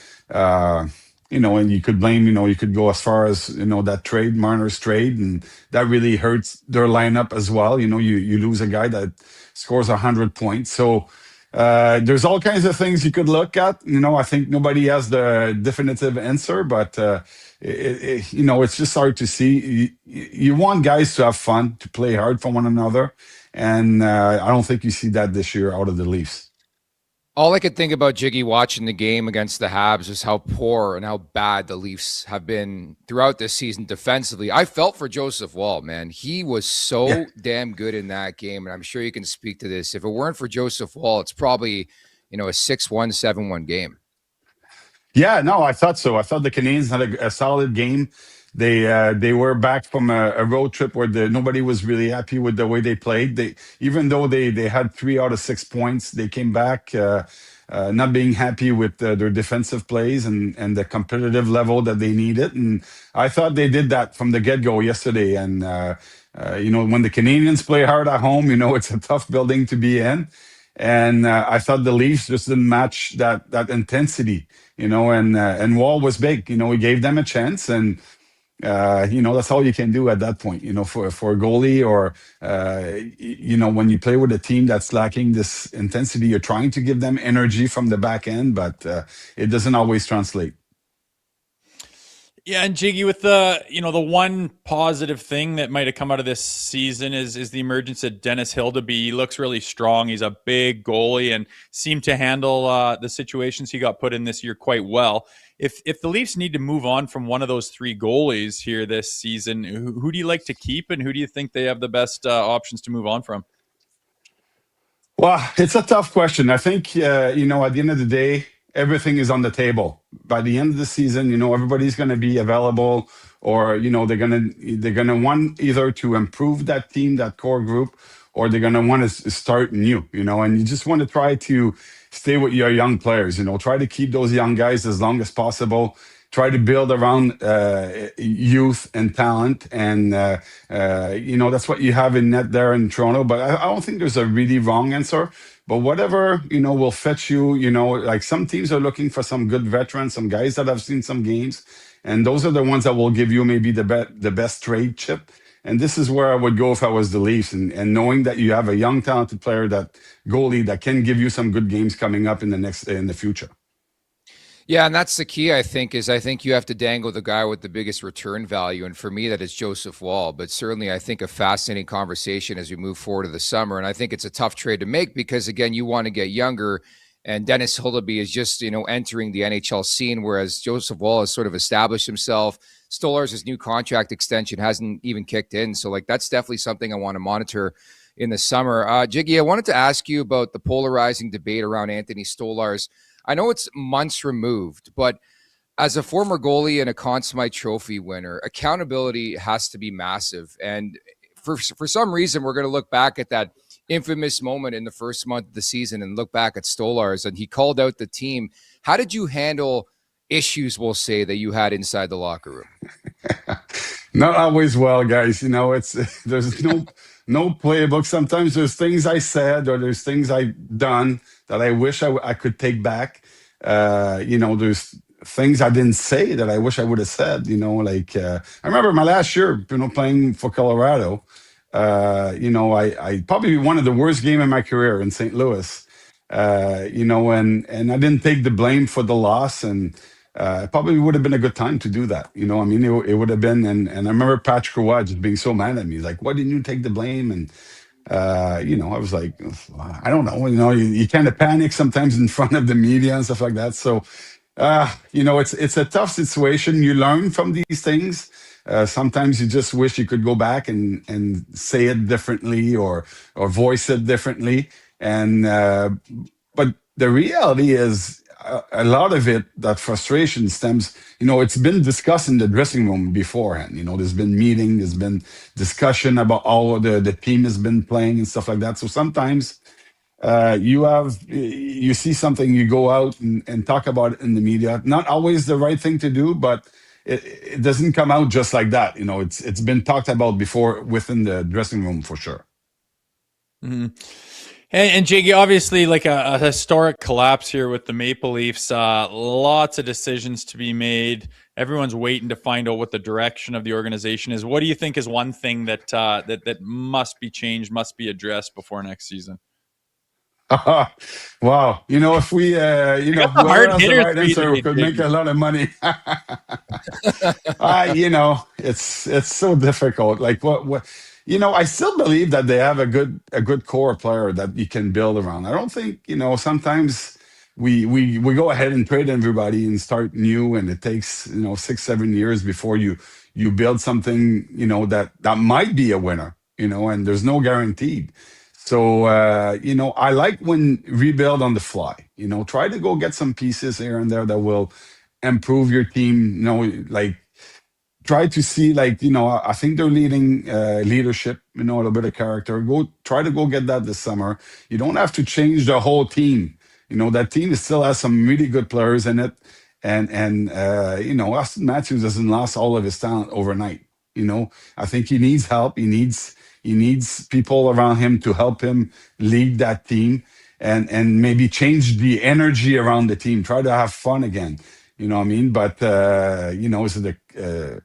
and you could blame, you could go as far as that trade, Marner's trade, and that really hurts their lineup as well. You lose a guy that scores 100 points. So there's all kinds of things you could look at. I think nobody has the definitive answer, but it's just hard to see. You want guys to have fun, to play hard for one another, and I don't think you see that this year out of the Leafs. All I could think about, Jiggy, watching the game against the Habs is how poor and how bad the Leafs have been throughout this season defensively. I felt for Joseph Woll, man. He was so damn good in that game, and I'm sure you can speak to this. If it weren't for Joseph Woll, it's probably, a 6-1, 7-1 game. Yeah, no, I thought so. I thought the Canadiens had a solid game. They were back from a road trip where nobody was really happy with the way they played. Even though they had 3 out of 6 points, they came back not being happy with their defensive plays and the competitive level that they needed. And I thought they did that from the get-go yesterday. And when the Canadiens play hard at home, it's a tough building to be in. And I thought the Leafs just didn't match that intensity, and Woll was big. He gave them a chance, and that's all you can do at that point. For a goalie, or when you play with a team that's lacking this intensity, you're trying to give them energy from the back end, but it doesn't always translate. Yeah, and Jiggy, with the the one positive thing that might have come out of this season is the emergence of Dennis Hildeby. He looks really strong. He's a big goalie and seemed to handle the situations he got put in this year quite well. If the Leafs need to move on from one of those 3 goalies here this season, who do you like to keep, and who do you think they have the best options to move on from? Well, it's a tough question. I think at the end of the day, everything is on the table. By the end of the season, everybody's going to be available, or they're gonna want either to improve that team, that core group, or they're gonna want to start new. And you just want to try to stay with your young players. Try to keep those young guys as long as possible. Try to build around youth and talent, and that's what you have in net there in Toronto. But I don't think there's a really wrong answer. But whatever will fetch you. Like some teams are looking for some good veterans, some guys that have seen some games, and those are the ones that will give you maybe the best trade chip. And this is where I would go if I was the Leafs, and knowing that you have a young, talented player, that goalie that can give you some good games coming up in the future. Yeah, and that's the key, I think you have to dangle the guy with the biggest return value. And for me, that is Joseph Woll. But certainly, I think a fascinating conversation as we move forward to the summer. And I think it's a tough trade to make because, again, you want to get younger. And Dennis Hildeby is just, entering the NHL scene, whereas Joseph Woll has sort of established himself. Stolarz' new contract extension hasn't even kicked in. So, that's definitely something I want to monitor in the summer. Jiggy, I wanted to ask you about the polarizing debate around Anthony Stolarz. I know it's months removed, but as a former goalie and a Conn Smythe Trophy winner, accountability has to be massive. And for some reason, we're going to look back at that infamous moment in the first month of the season and look back at Stolarz, and he called out the team. How did you handle issues, we'll say, that you had inside the locker room? Not always well, guys. There's no playbook. Sometimes there's things I said, or there's things I've done that I wish I could take back. There's things I didn't say that I wish I would have said. I remember my last year, playing for Colorado. I probably one of the worst game in my career in St. Louis. And I didn't take the blame for the loss, and probably would have been a good time to do that. It would have been. And I remember Patrick Roy just being so mad at me, like, why didn't you take the blame? And I was like, I don't know. You kind of panic sometimes in front of the media and stuff like that. So, it's a tough situation. You learn from these things. Sometimes you just wish you could go back and say it differently, or voice it differently. And but the reality is, a lot of it, that frustration stems, it's been discussed in the dressing room beforehand. There's been meeting, there's been discussion about all the team has been playing and stuff like that. So sometimes you see something, you go out and talk about it in the media. Not always the right thing to do, but it doesn't come out just like that. It's been talked about before within the dressing room for sure. Mm-hmm. And Jiggy, obviously, like a historic collapse here with the Maple Leafs. Lots of decisions to be made. Everyone's waiting to find out what the direction of the organization is. What do you think is one thing that must be changed, must be addressed before next season? Wow. If we, hard hitters, the right answer, we could make a lot of money. It's so difficult. Like what? I still believe that they have a good core player that you can build around. I don't think, sometimes we go ahead and trade everybody and start new, and it takes 6-7 years before you build something that might be a winner, and there's no guaranteed. So I like when rebuild on the fly. Try to go get some pieces here and there that will improve your team. Like try to see, like, I think they're leading leadership, a little bit of character. Try to go get that this summer. You don't have to change the whole team. That team still has some really good players in it. And Austin Matthews doesn't lose all of his talent overnight. I think he needs help. He needs people around him to help him lead that team and maybe change the energy around the team. Try to have fun again. You know what I mean? But, is it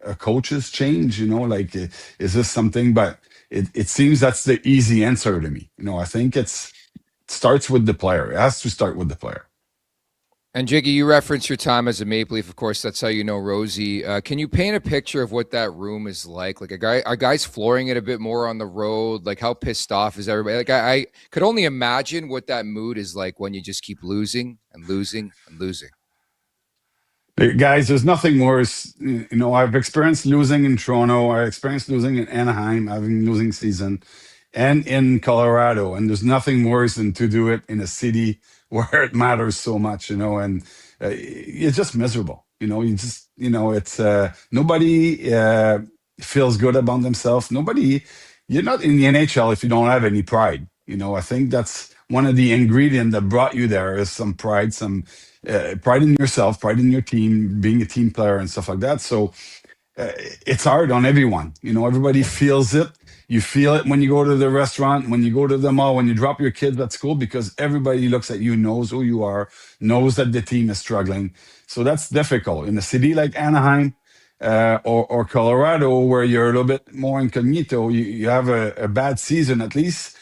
a coach's change? Is this something? But it seems that's the easy answer to me. I think it starts with the player. It has to start with the player. And Jiggy, you referenced your time as a Maple Leaf. Of course, that's how you know Rosie. Can you paint a picture of what that room is like? Like are guys flooring it a bit more on the road? Like how pissed off is everybody? Like I could only imagine what that mood is like when you just keep losing and losing and losing. Guys, there's nothing worse. I've experienced losing in Toronto. I experienced losing in Anaheim, having losing season, and in Colorado. And there's nothing worse than to do it in a city where it matters so much, and it's just miserable. It's nobody feels good about themselves. You're not in the NHL if you don't have any pride. I think that's one of the ingredients that brought you there is some pride, some pride in yourself, pride in your team, being a team player and stuff like that. So it's hard on everyone. Everybody feels it. You feel it when you go to the restaurant, when you go to the mall, when you drop your kids at school, because everybody looks at you, knows who you are, knows that the team is struggling. So that's difficult. In a city like Anaheim or Colorado, where you're a little bit more incognito, you have a bad season. At least,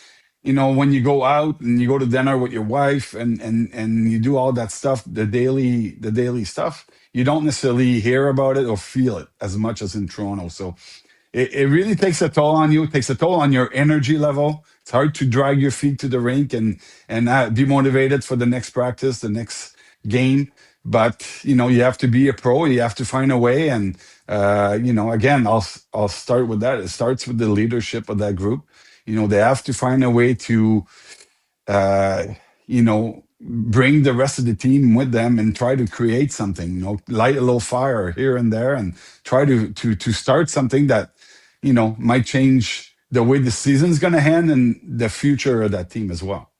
when you go out and you go to dinner with your wife and you do all that stuff, the daily stuff, you don't necessarily hear about it or feel it as much as in Toronto. So it really takes a toll on you. It takes a toll on your energy level. It's hard to drag your feet to the rink and be motivated for the next practice, the next game. But you have to be a pro. You have to find a way. And again, I'll start with that. It starts with the leadership of that group. They have to find a way to bring the rest of the team with them and try to create something. Light a little fire here and there, and try to start something that might change the way the season's going to end and the future of that team as well.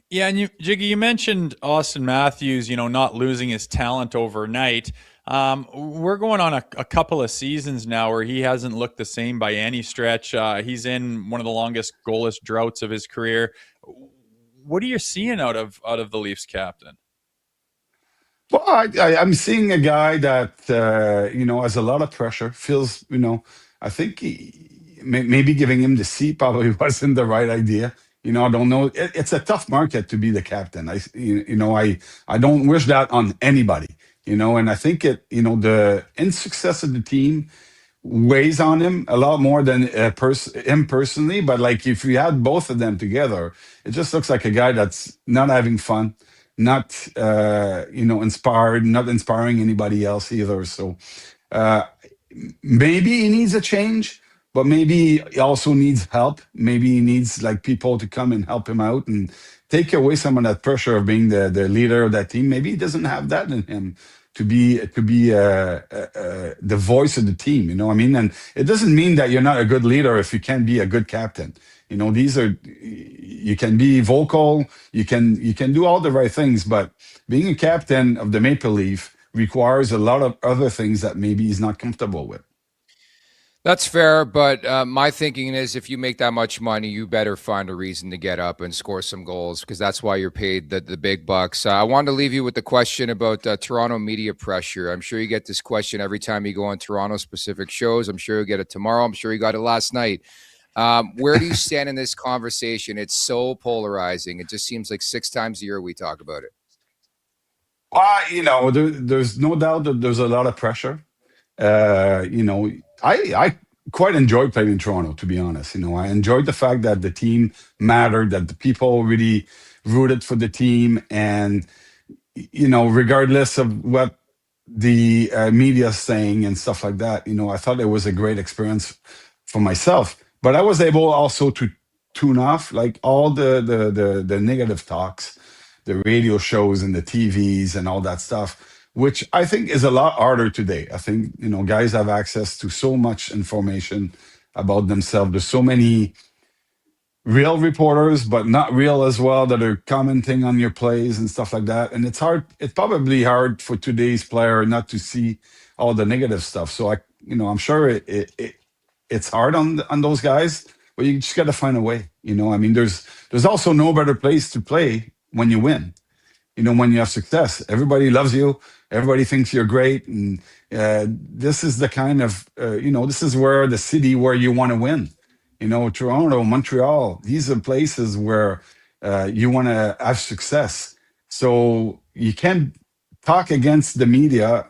Yeah, and Jiggy, you mentioned Austin Matthews, not losing his talent overnight. We're going on a couple of seasons now where he hasn't looked the same by any stretch. He's in one of the longest goalless droughts of his career. What are you seeing out of the Leafs captain? Well, I'm seeing a guy that has a lot of pressure. Feels, I think maybe giving him the seat probably wasn't the right idea. I don't know. It's a tough market to be the captain. I don't wish that on anybody. And I think the insuccess of the team weighs on him a lot more than him personally. But like if you had both of them together, it just looks like a guy that's not having fun, not inspired, not inspiring anybody else either. So maybe he needs a change, but maybe he also needs help. Maybe he needs like people to come and help him out and take away some of that pressure of being the leader of that team. Maybe he doesn't have that in him to be the voice of the team. And it doesn't mean that you're not a good leader if you can't be a good captain. You can be vocal, you can do all the right things, but being a captain of the Maple Leaf requires a lot of other things that maybe he's not comfortable with. That's fair, but my thinking is if you make that much money, you better find a reason to get up and score some goals because that's why you're paid the big bucks. I wanted to leave you with the question about Toronto media pressure. I'm sure you get this question every time you go on Toronto-specific shows. I'm sure you'll get it tomorrow. I'm sure you got it last night. Where do you stand in this conversation? It's so polarizing. It just seems like 6 times a year we talk about it. There's no doubt that there's a lot of pressure. I quite enjoyed playing in Toronto, to be honest. I enjoyed the fact that the team mattered, that the people really rooted for the team, and regardless of what the media is saying and stuff like that, I thought it was a great experience for myself. But I was able also to tune off like all the negative talks, the radio shows and the TVs and all that stuff, which I think is a lot harder today. I think guys have access to so much information about themselves. There's so many real reporters, but not real as well, that are commenting on your plays and stuff like that. And it's hard. It's probably hard for today's player not to see all the negative stuff. So I'm sure it's hard on those guys, but you just got to find a way. I mean, there's also no better place to play when you win. When you have success, everybody loves you. Everybody thinks you're great, and this is the kind of this is where the city where you want to win. Toronto, Montreal, these are places where you want to have success. So you can't talk against the media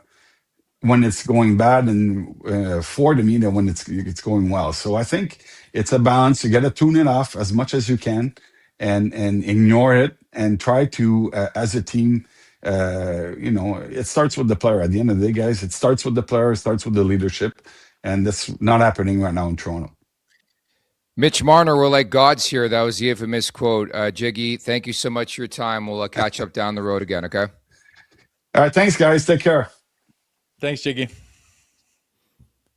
when it's going bad, and for the media when it's going well. So I think it's a balance. You got to tune it off as much as you can, and ignore it, and try to as a team. It starts with the player. At the end of the day, guys, it starts with the player. It starts with the leadership, and that's not happening right now in Toronto. Mitch Marner, we're like gods here. That was the infamous quote. Jiggy, thank you so much for your time. We'll catch up down the road again, okay? All right, thanks, guys. Take care. Thanks, Jiggy.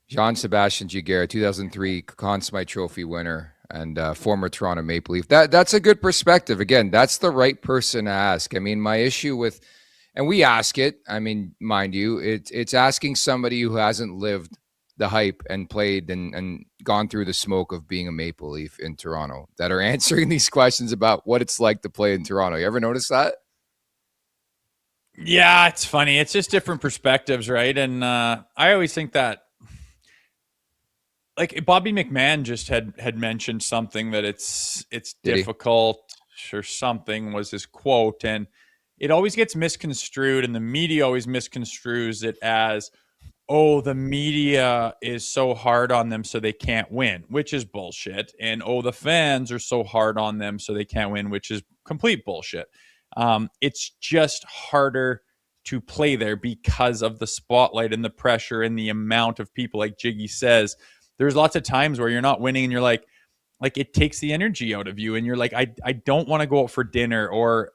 Jean-Sébastien Giguère, 2003 Conn Smythe Trophy winner and former Toronto Maple Leaf. That's a good perspective. Again, that's the right person to ask. I mean, my issue with, and we ask it, I mean, mind you, it's asking somebody who hasn't lived the hype and played and gone through the smoke of being a Maple Leaf in Toronto that are answering these questions about what it's like to play in Toronto. You ever notice that? Yeah, it's funny. It's just different perspectives, right? And I always think that, like, Bobby McMahon just had mentioned something that it's difficult or something was his quote, and it always gets misconstrued, and the media always misconstrues it as, oh, the media is so hard on them so they can't win, which is bullshit. And, oh, the fans are so hard on them so they can't win, which is complete bullshit. It's just harder to play there because of the spotlight and the pressure and the amount of people, like Jiggy says. There's lots of times where you're not winning and you're like it takes the energy out of you. And you're like, I don't want to go out for dinner, or,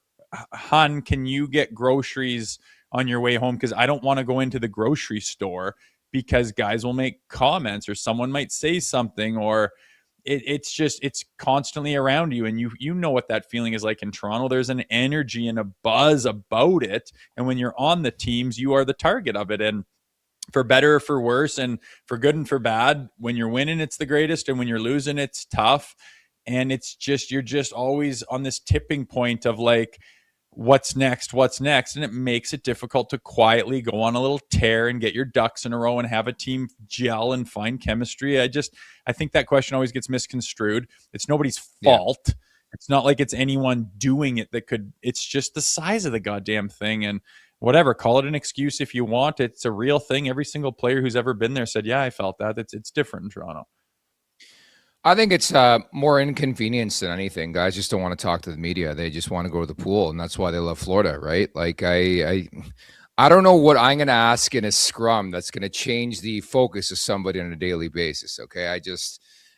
hun, can you get groceries on your way home? Because I don't want to go into the grocery store because guys will make comments or someone might say something, or it's constantly around you. And you know what that feeling is like in Toronto. There's an energy and a buzz about it. And when you're on the teams, you are the target of it. And for better or for worse, and for good and for bad, when you're winning, it's the greatest. And when you're losing, it's tough. And you're just always on this tipping point of like, what's next? And it makes it difficult to quietly go on a little tear and get your ducks in a row and have a team gel and find chemistry. I think that question always gets misconstrued. It's nobody's fault. Yeah. It's not like it's anyone doing it it's just the size of the goddamn thing. And whatever, call it an excuse if you want. It's a real thing. Every single player who's ever been there said, yeah, I felt that. It's different in Toronto. I think it's more inconvenience than anything. Guys just don't want to talk to the media. They just want to go to the pool, and that's why they love Florida, right? Like I don't know what I'm going to ask in a scrum that's going to change the focus of somebody on a daily basis. Okay,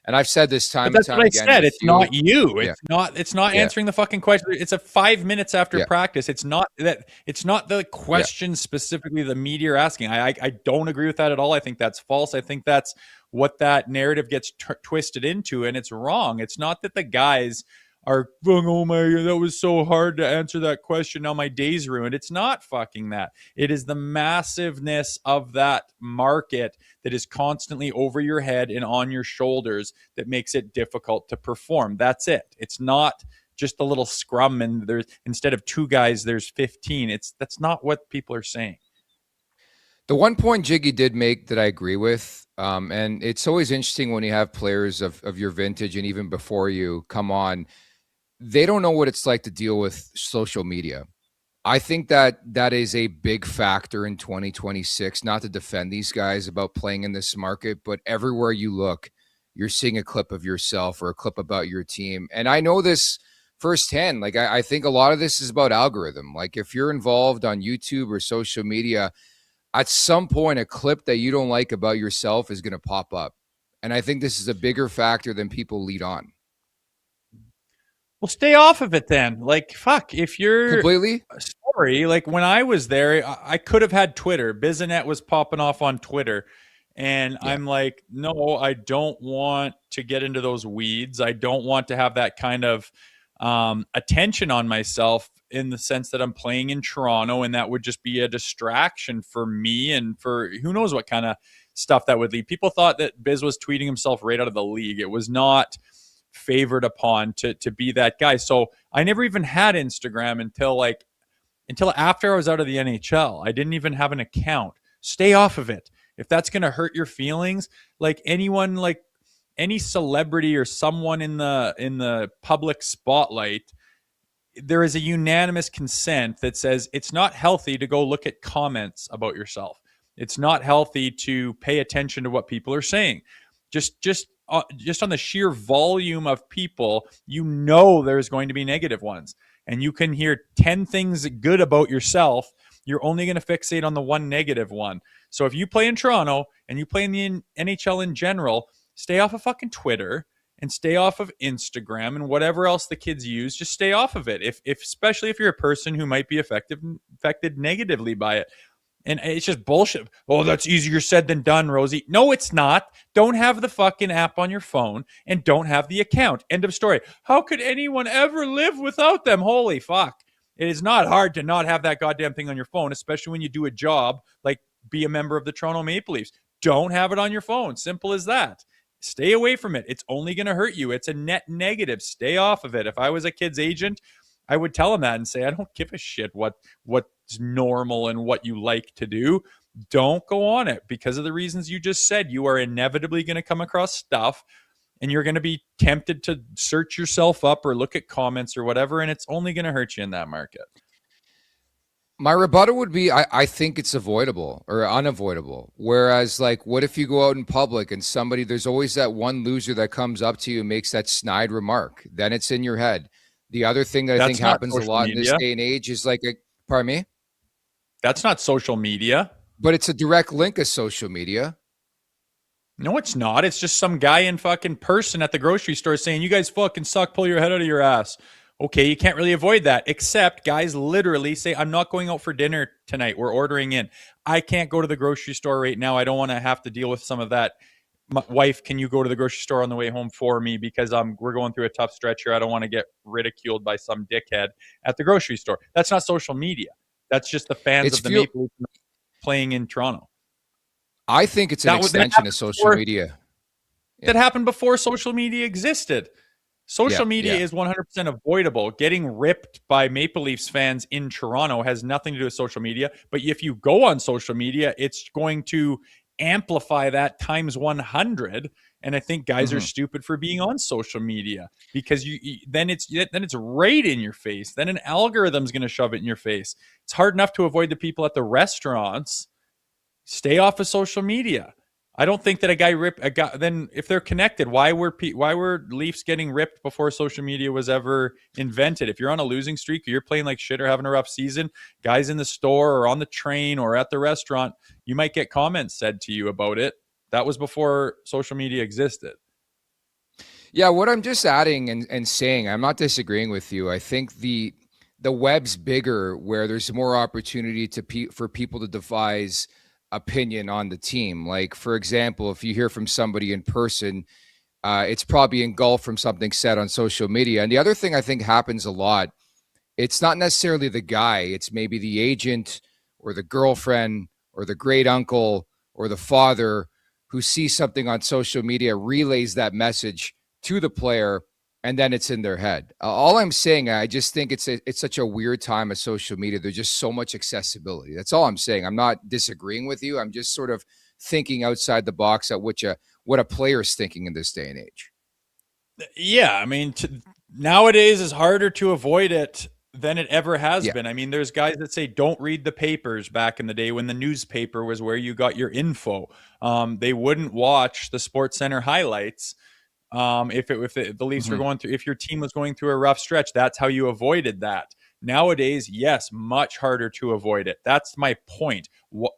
and I've said this time and time again. I said. It's not you. It's not answering the fucking question. It's a 5 minutes after practice. It's not that. It's not the question specifically the media are asking. I don't agree with that at all. I think that's false. I think that's what that narrative gets twisted into, and it's wrong. It's not that the guys are, oh my, that was so hard to answer that question. Now my day's ruined. It's not fucking that. It is the massiveness of that market that is constantly over your head and on your shoulders that makes it difficult to perform. That's it. It's not just a little scrum and there's, instead of 2 guys, there's 15. That's not what people are saying. The one point Jiggy did make that I agree with, and it's always interesting when you have players of your vintage and even before you come on, they don't know what it's like to deal with social media. I think that is a big factor in 2026, not to defend these guys about playing in this market, but everywhere you look, you're seeing a clip of yourself or a clip about your team. And I know this firsthand. Like, I think a lot of this is about algorithm. Like, if you're involved on YouTube or social media, at some point, a clip that you don't like about yourself is going to pop up. And I think this is a bigger factor than people lead on. Well, stay off of it then. Like, fuck, if you're Completely? sorry, like when I was there, I could have had Twitter. Bizanet was popping off on Twitter. And I'm like, no, I don't want to get into those weeds. I don't want to have that kind of attention on myself in the sense that I'm playing in Toronto, and that would just be a distraction for me and for who knows what kind of stuff that would lead. People thought that Biz was tweeting himself right out of the league. It was not favored upon to be that guy. So I never even had Instagram until after I was out of the NHL. I didn't even have an account. Stay off of it. If that's going to hurt your feelings, like anyone, like any celebrity or someone in the public spotlight, there is a unanimous consent that says it's not healthy to go look at comments about yourself. It's not healthy to pay attention to what people are saying. Just on the sheer volume of people, there's going to be negative ones. And you can hear 10 things good about yourself. You're only going to fixate on the one negative one. So if you play in Toronto and you play in the NHL in general, stay off of fucking Twitter and stay off of Instagram and whatever else the kids use. Just stay off of it. Especially if you're a person who might be affected negatively by it. And it's just bullshit. Oh, that's easier said than done, Rosie. No, it's not. Don't have the fucking app on your phone and don't have the account. End of story. How could anyone ever live without them? Holy fuck. It is not hard to not have that goddamn thing on your phone, especially when you do a job like be a member of the Toronto Maple Leafs. Don't have it on your phone. Simple as that. Stay away from it. It's only going to hurt you. It's a net negative. Stay off of it. If I was a kid's agent, I would tell him that and say, I don't give a shit what's normal and what you like to do. Don't go on it because of the reasons you just said. You are inevitably going to come across stuff and you're going to be tempted to search yourself up or look at comments or whatever, and it's only going to hurt you in that market. My rebuttal would be, I think it's avoidable or unavoidable. Whereas, like, what if you go out in public and there's always that one loser that comes up to you and makes that snide remark. Then it's in your head. The other thing that I think happens a lot in this day and age is pardon me? That's not social media. But it's a direct link of social media. No, it's not. It's just some guy in fucking person at the grocery store saying, you guys fucking suck, pull your head out of your ass. Okay, you can't really avoid that, except guys literally say, I'm not going out for dinner tonight. We're ordering in. I can't go to the grocery store right now. I don't want to have to deal with some of that. My wife, can you go to the grocery store on the way home for me? Because we're going through a tough stretch here. I don't want to get ridiculed by some dickhead at the grocery store. That's not social media. That's just the fans of the Maple Leafs playing in Toronto. I think it's an extension of social media. That happened before social media existed. Social media is 100% avoidable. Getting ripped by Maple Leafs fans in Toronto has nothing to do with social media. But if you go on social media, it's going to amplify that times 100. And I think guys are stupid for being on social media because then it's right in your face. Then an algorithm's going to shove it in your face. It's hard enough to avoid the people at the restaurants. Stay off of social media. I don't think that a guy then if they're connected, why were Leafs getting ripped before social media was ever invented? If you're on a losing streak or you're playing like shit or having a rough season, guys in the store or on the train or at the restaurant, you might get comments said to you about it. That was before social media existed. Yeah, what I'm just adding and saying, I'm not disagreeing with you. I think the web's bigger where there's more opportunity for people to devise opinion on the team. Like, for example, if you hear from somebody in person, it's probably engulfed from something said on social media. And the other thing I think happens a lot, it's not necessarily the guy. It's maybe the agent or the girlfriend or the great uncle or the father who sees something on social media, relays that message to the player, and then it's in their head. All I'm saying, I just think it's such a weird time of social media. There's just so much accessibility. That's all I'm saying. I'm not disagreeing with you. I'm just sort of thinking outside the box at what a player's thinking in this day and age. Yeah, I mean, nowadays it's harder to avoid it than it ever has been. I mean, there's guys that say don't read the papers back in the day when the newspaper was where you got your info. They wouldn't watch the Sports Center highlights. If the Leafs were going through, if your team was going through a rough stretch, that's how you avoided that. Nowadays, yes, much harder to avoid it. That's my point.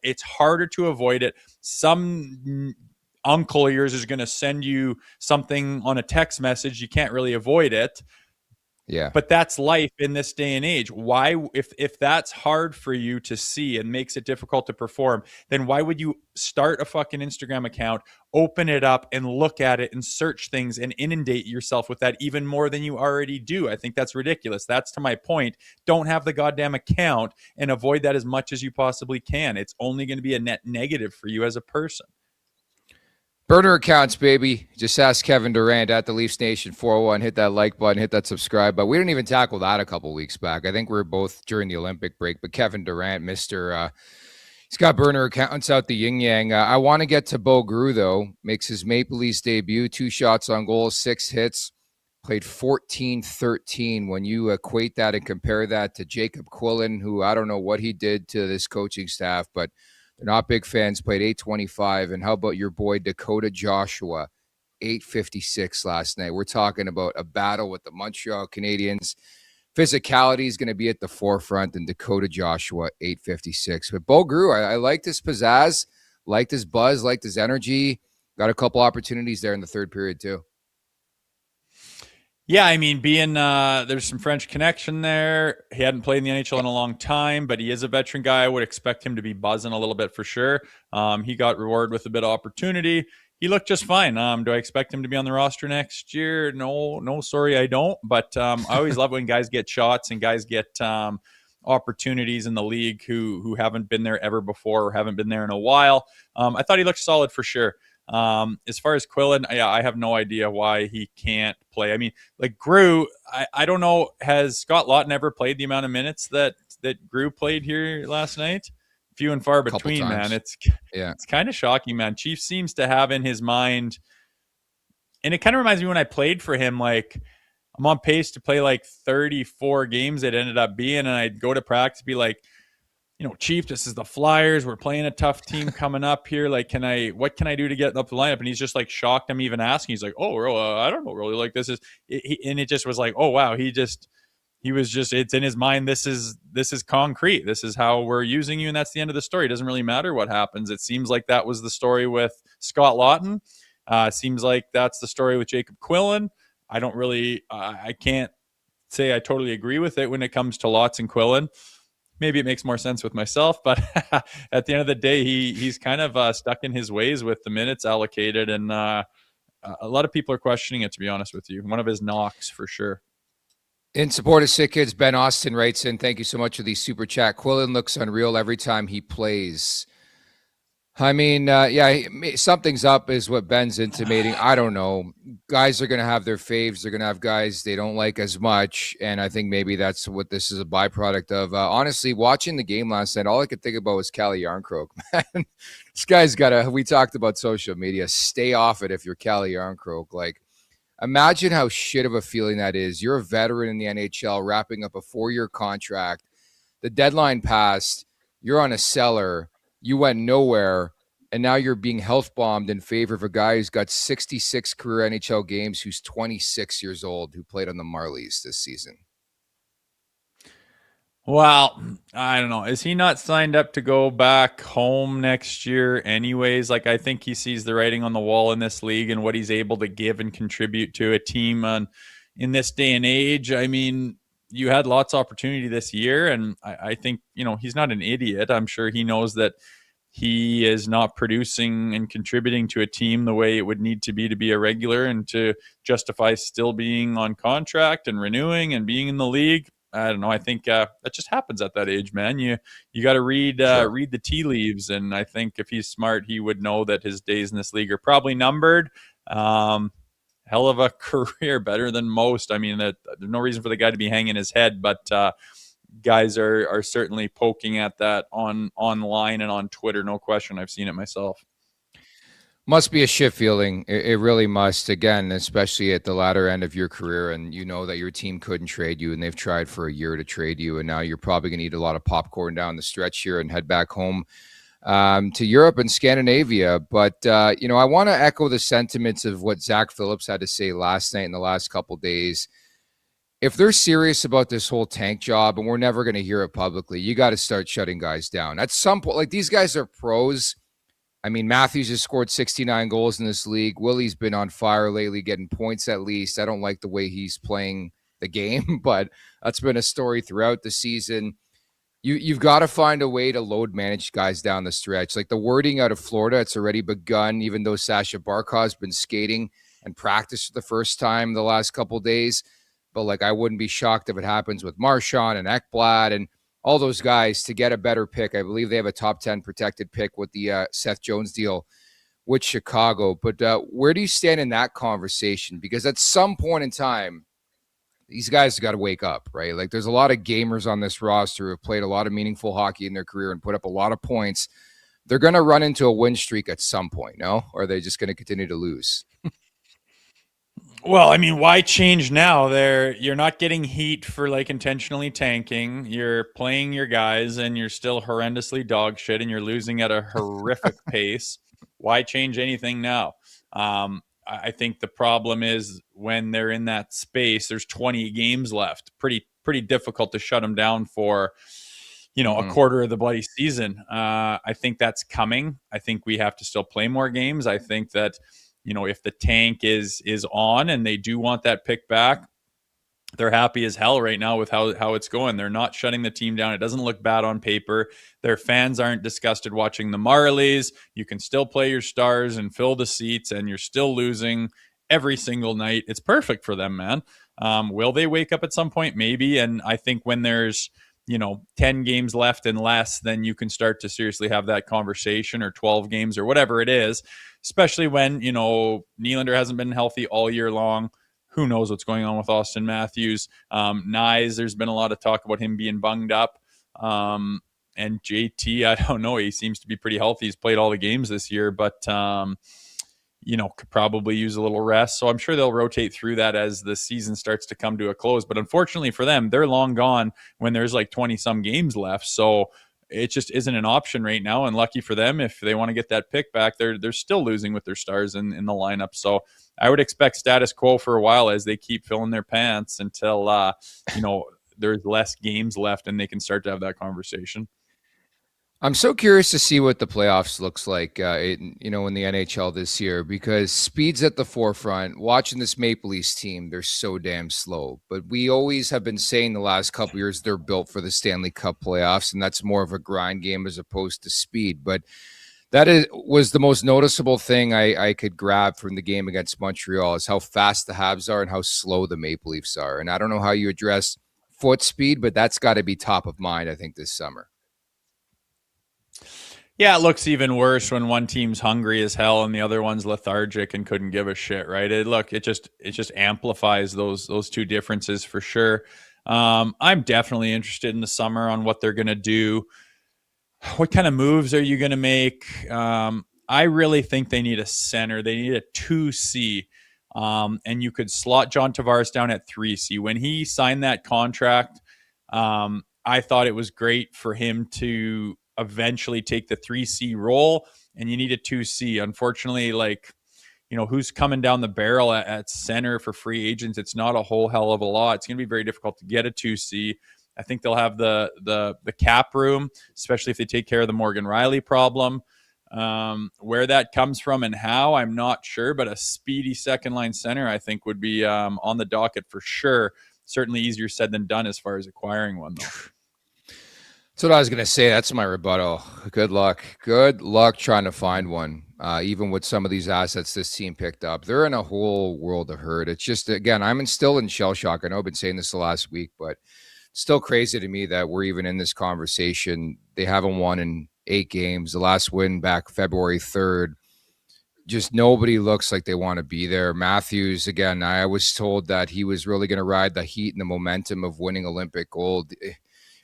It's harder to avoid it. Some uncle of yours is going to send you something on a text message. You can't really avoid it. Yeah. But that's life in this day and age. Why, if that's hard for you to see and makes it difficult to perform, then why would you start a fucking Instagram account, open it up and look at it and search things and inundate yourself with that even more than you already do? I think that's ridiculous. That's to my point. Don't have the goddamn account and avoid that as much as you possibly can. It's only going to be a net negative for you as a person. Burner accounts, baby. Just ask Kevin Durant at the Leafs Nation 401. Hit that like button, hit that subscribe button. We didn't even tackle that a couple weeks back. I think we were both during the Olympic break, but Kevin Durant, he's got burner accounts out the yin-yang. I want to get to Bo Grew, though. Makes his Maple Leafs debut, 2 shots on goal, 6 hits, played 14-13. When you equate that and compare that to Jacob Quillen, who I don't know what he did to this coaching staff, but they're not big fans, played 825. And how about your boy Dakota Joshua, 856 last night? We're talking about a battle with the Montreal Canadiens. Physicality is going to be at the forefront, and Dakota Joshua, 856. But Bo Grew, I liked his pizzazz, liked his buzz, liked his energy. Got a couple opportunities there in the third period, too. Yeah, I mean, there's some French connection there. He hadn't played in the NHL in a long time, but he is a veteran guy. I would expect him to be buzzing a little bit for sure. He got rewarded with a bit of opportunity. He looked just fine. Do I expect him to be on the roster next year? No, sorry, I don't. But I always love when guys get shots and guys get opportunities in the league who haven't been there ever before or haven't been there in a while. I thought he looked solid for sure. As far as Quillen, I have no idea why he can't play. I mean, like Grew, I don't know. Has Scott Laughton ever played the amount of minutes that Grew played here last night? Few and far between, man. It's kind of shocking, man. Chief seems to have in his mind, and it kind of reminds me when I played for him, like I'm on pace to play like 34 games it ended up being, and I'd go to practice, be like, Chief, this is the Flyers. We're playing a tough team coming up here. Like, what can I do to get up the lineup? And he's just like shocked I'm even asking. He's like, oh, I don't know really. Like this is, and it just was like, oh wow, it's in his mind. This is concrete. This is how we're using you. And that's the end of the story. It doesn't really matter what happens. It seems like that was the story with Scott Laughton. Seems like that's the story with Jacob Quillen. I don't really, I can't say I totally agree with it when it comes to Lots and Quillen. Maybe it makes more sense with myself, but at the end of the day, he's kind of stuck in his ways with the minutes allocated, and a lot of people are questioning it, to be honest with you. One of his knocks for sure. In support of Sick Kids, Ben Austin writes in, thank you so much for the super chat. Quillen looks unreal every time he plays. I mean, something's up is what Ben's intimating. I don't know. Guys are going to have their faves. They're going to have guys they don't like as much. And I think maybe that's what this is a byproduct of. Honestly, watching the game last night, all I could think about was Calle Yarncroke. Man, this guy's got we talked about social media. Stay off it if you're Calle Yarncroke. Like, imagine how shit of a feeling that is. You're a veteran in the NHL wrapping up a 4-year contract. The deadline passed. You're on a cellar. You went nowhere, and now you're being health bombed in favor of a guy who's got 66 career NHL games, who's 26 years old, who played on the Marlies this season. Well, I don't know. Is he not signed up to go back home next year anyways? Like, I think he sees the writing on the wall in this league and what he's able to give and contribute to a team in this day and age. I mean, you had lots of opportunity this year, and I think, he's not an idiot. I'm sure he knows that he is not producing and contributing to a team the way it would need to be a regular and to justify still being on contract and renewing and being in the league. I don't know. I think that just happens at that age, man. You got to read the tea leaves, and I think if he's smart, he would know that his days in this league are probably numbered. Hell of a career, better than most. I mean, there's no reason for the guy to be hanging his head, but guys are certainly poking at that online and on Twitter. No question. I've seen it myself. Must be a shit feeling. It really must. Again, especially at the latter end of your career, and you know that your team couldn't trade you, and they've tried for a year to trade you, and now you're probably going to eat a lot of popcorn down the stretch here and head back home. to Europe and Scandinavia. But, I want to echo the sentiments of what Zach Phillips had to say last night and the last couple days. If they're serious about this whole tank job, and we're never going to hear it publicly, you got to start shutting guys down. At some point, like, these guys are pros. I mean, Matthews has scored 69 goals in this league. Willie's been on fire lately, getting points at least. I don't like the way he's playing the game, but that's been a story throughout the season. You've got to find a way to load manage guys down the stretch. Like the wording out of Florida, it's already begun, even though Sasha Barkov's been skating and practiced for the first time the last couple of days. But, like, I wouldn't be shocked if it happens with Marchand and Ekblad and all those guys to get a better pick. I believe they have a top 10 protected pick with the Seth Jones deal with Chicago. But where do you stand in that conversation? Because at some point in time, these guys got to wake up, right? Like, there's a lot of gamers on this roster who have played a lot of meaningful hockey in their career and put up a lot of points. They're going to run into a win streak at some point, no? Or are they just going to continue to lose? Well, I mean, why change now? You're not getting heat for like intentionally tanking. You're playing your guys and you're still horrendously dog shit and you're losing at a horrific pace. Why change anything now? I think the problem is when they're in that space, there's 20 games left. Pretty difficult to shut them down for, a quarter of the bloody season. I think that's coming. I think we have to still play more games. I think that, if the tank is on and they do want that pick back, they're happy as hell right now with how it's going. They're not shutting the team down. It doesn't look bad on paper. Their fans aren't disgusted watching the Marlies. You can still play your stars and fill the seats, and you're still losing every single night. It's perfect for them, man. Will they wake up at some point? Maybe. And I think when there's 10 games left and less, then you can start to seriously have that conversation, or 12 games or whatever it is, especially when, Nylander hasn't been healthy all year long. Who knows what's going on with Austin Matthews? Nyes, there's been a lot of talk about him being bunged up. And JT, I don't know. He seems to be pretty healthy. He's played all the games this year, but, could probably use a little rest. So I'm sure they'll rotate through that as the season starts to come to a close. But unfortunately for them, they're long gone when there's like 20 some games left. So it just isn't an option right now. And lucky for them, if they want to get that pick back, they're still losing with their stars in the lineup. So I would expect status quo for a while as they keep filling their pants until, there's less games left and they can start to have that conversation. I'm so curious to see what the playoffs looks like, in the NHL this year, because speed's at the forefront. Watching this Maple Leafs team, they're so damn slow. But we always have been saying the last couple years they're built for the Stanley Cup playoffs, and that's more of a grind game as opposed to speed. But that was the most noticeable thing I could grab from the game against Montreal, is how fast the Habs are and how slow the Maple Leafs are. And I don't know how you address foot speed, but that's got to be top of mind, I think, this summer. Yeah, it looks even worse when one team's hungry as hell and the other one's lethargic and couldn't give a shit, right? It just amplifies those two differences for sure. I'm definitely interested in the summer on what they're going to do. What kind of moves are you going to make? I really think they need a center. They need a 2C. And you could slot John Tavares down at 3C. When he signed that contract, I thought it was great for him to eventually take the 3C role, and you need a 2C. Unfortunately, who's coming down the barrel at center for free agents? It's not a whole hell of a lot. It's going to be very difficult to get a 2C. I think they'll have the cap room, especially if they take care of the Morgan Riley problem. Where that comes from and how, I'm not sure, but a speedy second line center, I think, would be on the docket for sure. Certainly easier said than done as far as acquiring one, though. That's what I was going to say. That's my rebuttal. Good luck. Good luck trying to find one, even with some of these assets this team picked up. They're in a whole world of hurt. It's just, again, I'm still in shell shock. I know I've been saying this the last week, but still crazy to me that we're even in this conversation. They haven't won in 8 games. The last win back February 3rd. Just nobody looks like they want to be there. Matthews, again, I was told that he was really going to ride the heat and the momentum of winning Olympic gold.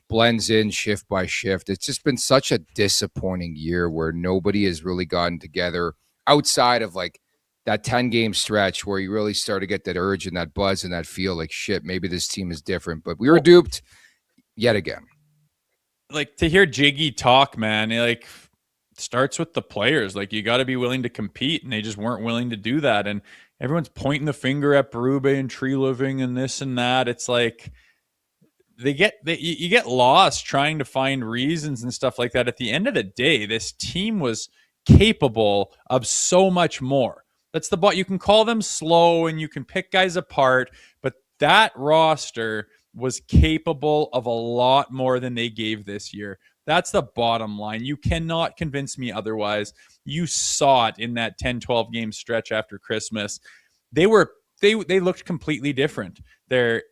Blends in shift by shift. It's just been such a disappointing year where nobody has really gotten together outside of like that 10-game stretch where you really start to get that urge and that buzz and that feel like, shit, maybe this team is different. But we were duped yet again. Like, to hear Jiggy talk, man, starts with the players. Like, you got to be willing to compete, and they just weren't willing to do that. And everyone's pointing the finger at Berube and Tree Living and this and that. It's like you get lost trying to find reasons and stuff like that. At the end of the day, this team was capable of so much more. That's you can call them slow and you can pick guys apart, but that roster was capable of a lot more than they gave this year. That's the bottom line. You cannot convince me otherwise. You saw it in that 10-12 game stretch after Christmas. They looked completely different.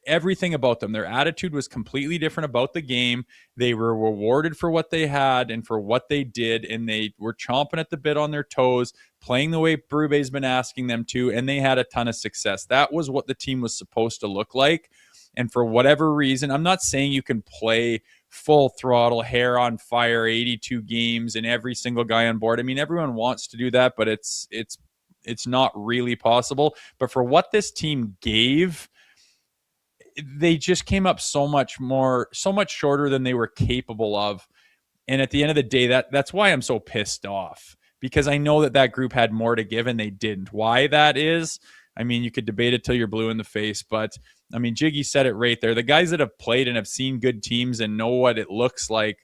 Everything about them, their attitude was completely different about the game. They were rewarded for what they had and for what they did, and they were chomping at the bit on their toes, playing the way Berube's been asking them to, and they had a ton of success. That was what the team was supposed to look like. And for whatever reason, I'm not saying you can play full throttle, hair on fire, 82 games and every single guy on board. I mean, everyone wants to do that, but it's not really possible. But for what this team gave, they just came up so much shorter than they were capable of. And at the end of the day, that's why I'm so pissed off, because I know that group had more to give and they didn't. Why that is, I mean, you could debate it till you're blue in the face, but I mean, Jiggy said it right there. The guys that have played and have seen good teams and know what it looks like,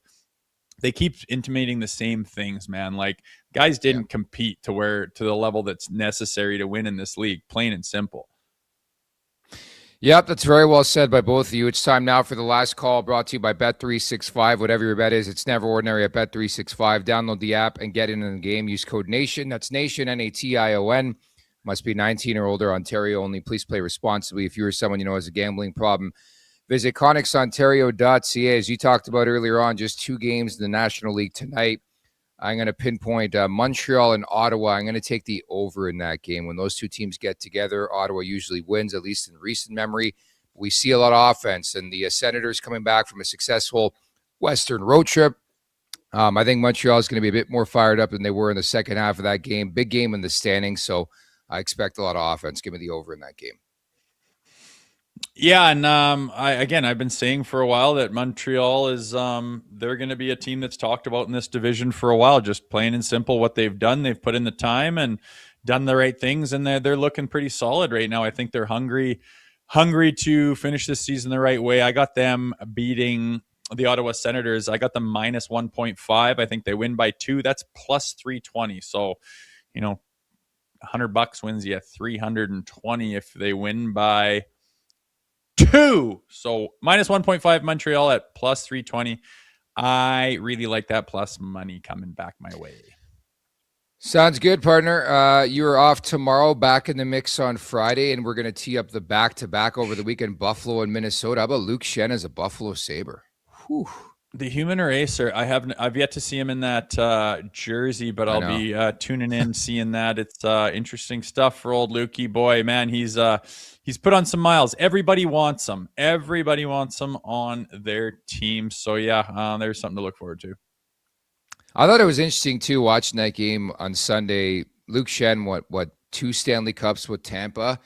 they keep intimating the same things, man. Like, guys didn't compete to the level that's necessary to win in this league, plain and simple. Yep, that's very well said by both of you. It's time now for the last call, brought to you by Bet365. Whatever your bet is, it's never ordinary at Bet365. Download the app and get in the game. Use code NATION. That's NATION, NATION. Must be 19 or older, Ontario only. Please play responsibly. If you or someone you know has a gambling problem, visit ConnexOntario.ca. As you talked about earlier on, just 2 games in the National League tonight. I'm going to pinpoint Montreal and Ottawa. I'm going to take the over in that game. When those two teams get together, Ottawa usually wins, at least in recent memory. We see a lot of offense, and the Senators coming back from a successful Western road trip. I think Montreal is going to be a bit more fired up than they were in the second half of that game. Big game in the standings, so I expect a lot of offense. Give me the over in that game. Yeah, and I've been saying for a while that Montreal is they're going to be a team that's talked about in this division for a while. Just plain and simple, what they've done, they've put in the time and done the right things, and they're looking pretty solid right now. I think they're hungry to finish this season the right way. I got them beating the Ottawa Senators. I got them minus 1.5. I think they win by 2. That's plus 320. So, $100 wins you 320 if they win by 2. So minus 1.5 Montreal at plus 320. I really like that plus money coming back my way. Sounds good, partner. You're off tomorrow, back in the mix on Friday, and we're going to tee up the back-to-back over the weekend, Buffalo and Minnesota. How about Luke Shen as a Buffalo Sabre? Whew. The human eraser. I've yet to see him in that jersey, but I'll be tuning in, seeing that. It's interesting stuff for old Lukey boy. Man, he's put on some miles. Everybody wants him. Everybody wants him on their team. So yeah, there's something to look forward to. I thought it was interesting too, watching that game on Sunday. Luke Shen, what 2 Stanley Cups with Tampa.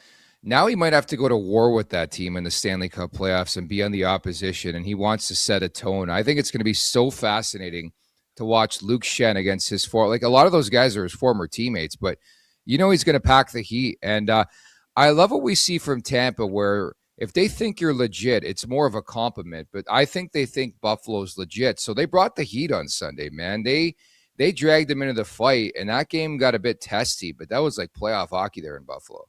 Now he might have to go to war with that team in the Stanley Cup playoffs and be on the opposition, and he wants to set a tone. I think it's going to be so fascinating to watch Luke Shen against his like a lot of those guys are his former teammates, but he's going to pack the heat. And I love what we see from Tampa, where if they think you're legit, it's more of a compliment. But I think they think Buffalo's legit, so they brought the heat on Sunday. Man, they dragged them into the fight, and that game got a bit testy, but that was like playoff hockey there in Buffalo.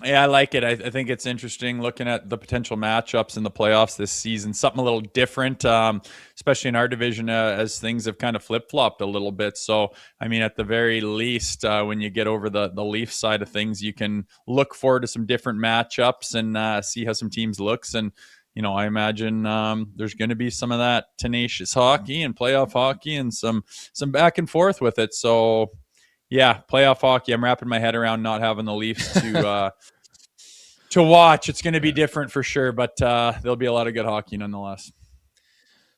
Yeah, I like it. I think it's interesting looking at the potential matchups in the playoffs this season. Something a little different, especially in our division, as things have kind of flip-flopped a little bit. So, I mean, at the very least, when you get over the Leaf side of things, you can look forward to some different matchups and see how some teams looks. And, I imagine there's going to be some of that tenacious hockey and playoff hockey and some back and forth with it. So, yeah, playoff hockey. I'm wrapping my head around not having the Leafs to watch. It's going to be different for sure, but there'll be a lot of good hockey nonetheless.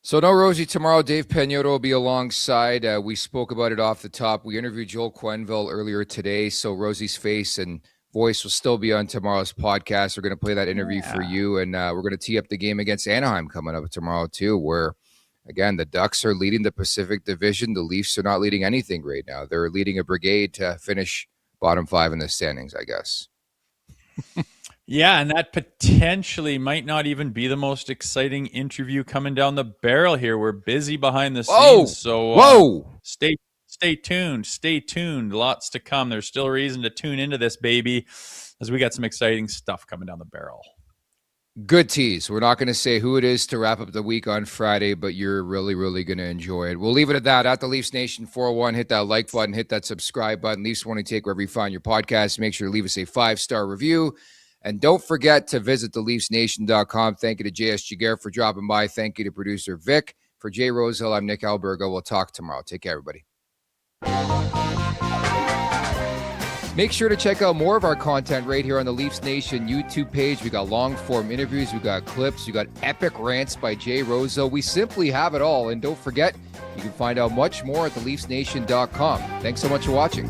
So no Rosie tomorrow. Dave Pagnotta will be alongside. We spoke about it off the top. We interviewed Joel Quenneville earlier today, so Rosie's face and voice will still be on tomorrow's podcast. We're going to play that interview for you, and we're going to tee up the game against Anaheim coming up tomorrow too, where again, the Ducks are leading the Pacific Division. The Leafs are not leading anything right now. They're leading a brigade to finish bottom 5 in the standings, I guess. Yeah, and that potentially might not even be the most exciting interview coming down the barrel here. We're busy behind the scenes, so stay tuned. Stay tuned. Lots to come. There's still a reason to tune into this, baby, as we got some exciting stuff coming down the barrel. Good tease. We're not going to say who it is to wrap up the week on Friday, but you're really, really going to enjoy it. We'll leave it at that. At the Leafs Nation 401, hit that like button, hit that subscribe button. Leafs Morning Take wherever you find your podcast. Make sure to leave us a 5-star review. And don't forget to visit theleafsnation.com. Thank you to J.S. Giguère for dropping by. Thank you to producer Vic. For Jay Rosehill, I'm Nick Alberga. We'll talk tomorrow. Take care, everybody. Make sure to check out more of our content right here on the Leafs Nation YouTube page. We got long-form interviews. We got clips. We got epic rants by Jay Rosehill. We simply have it all. And don't forget, you can find out much more at theleafsnation.com. Thanks so much for watching.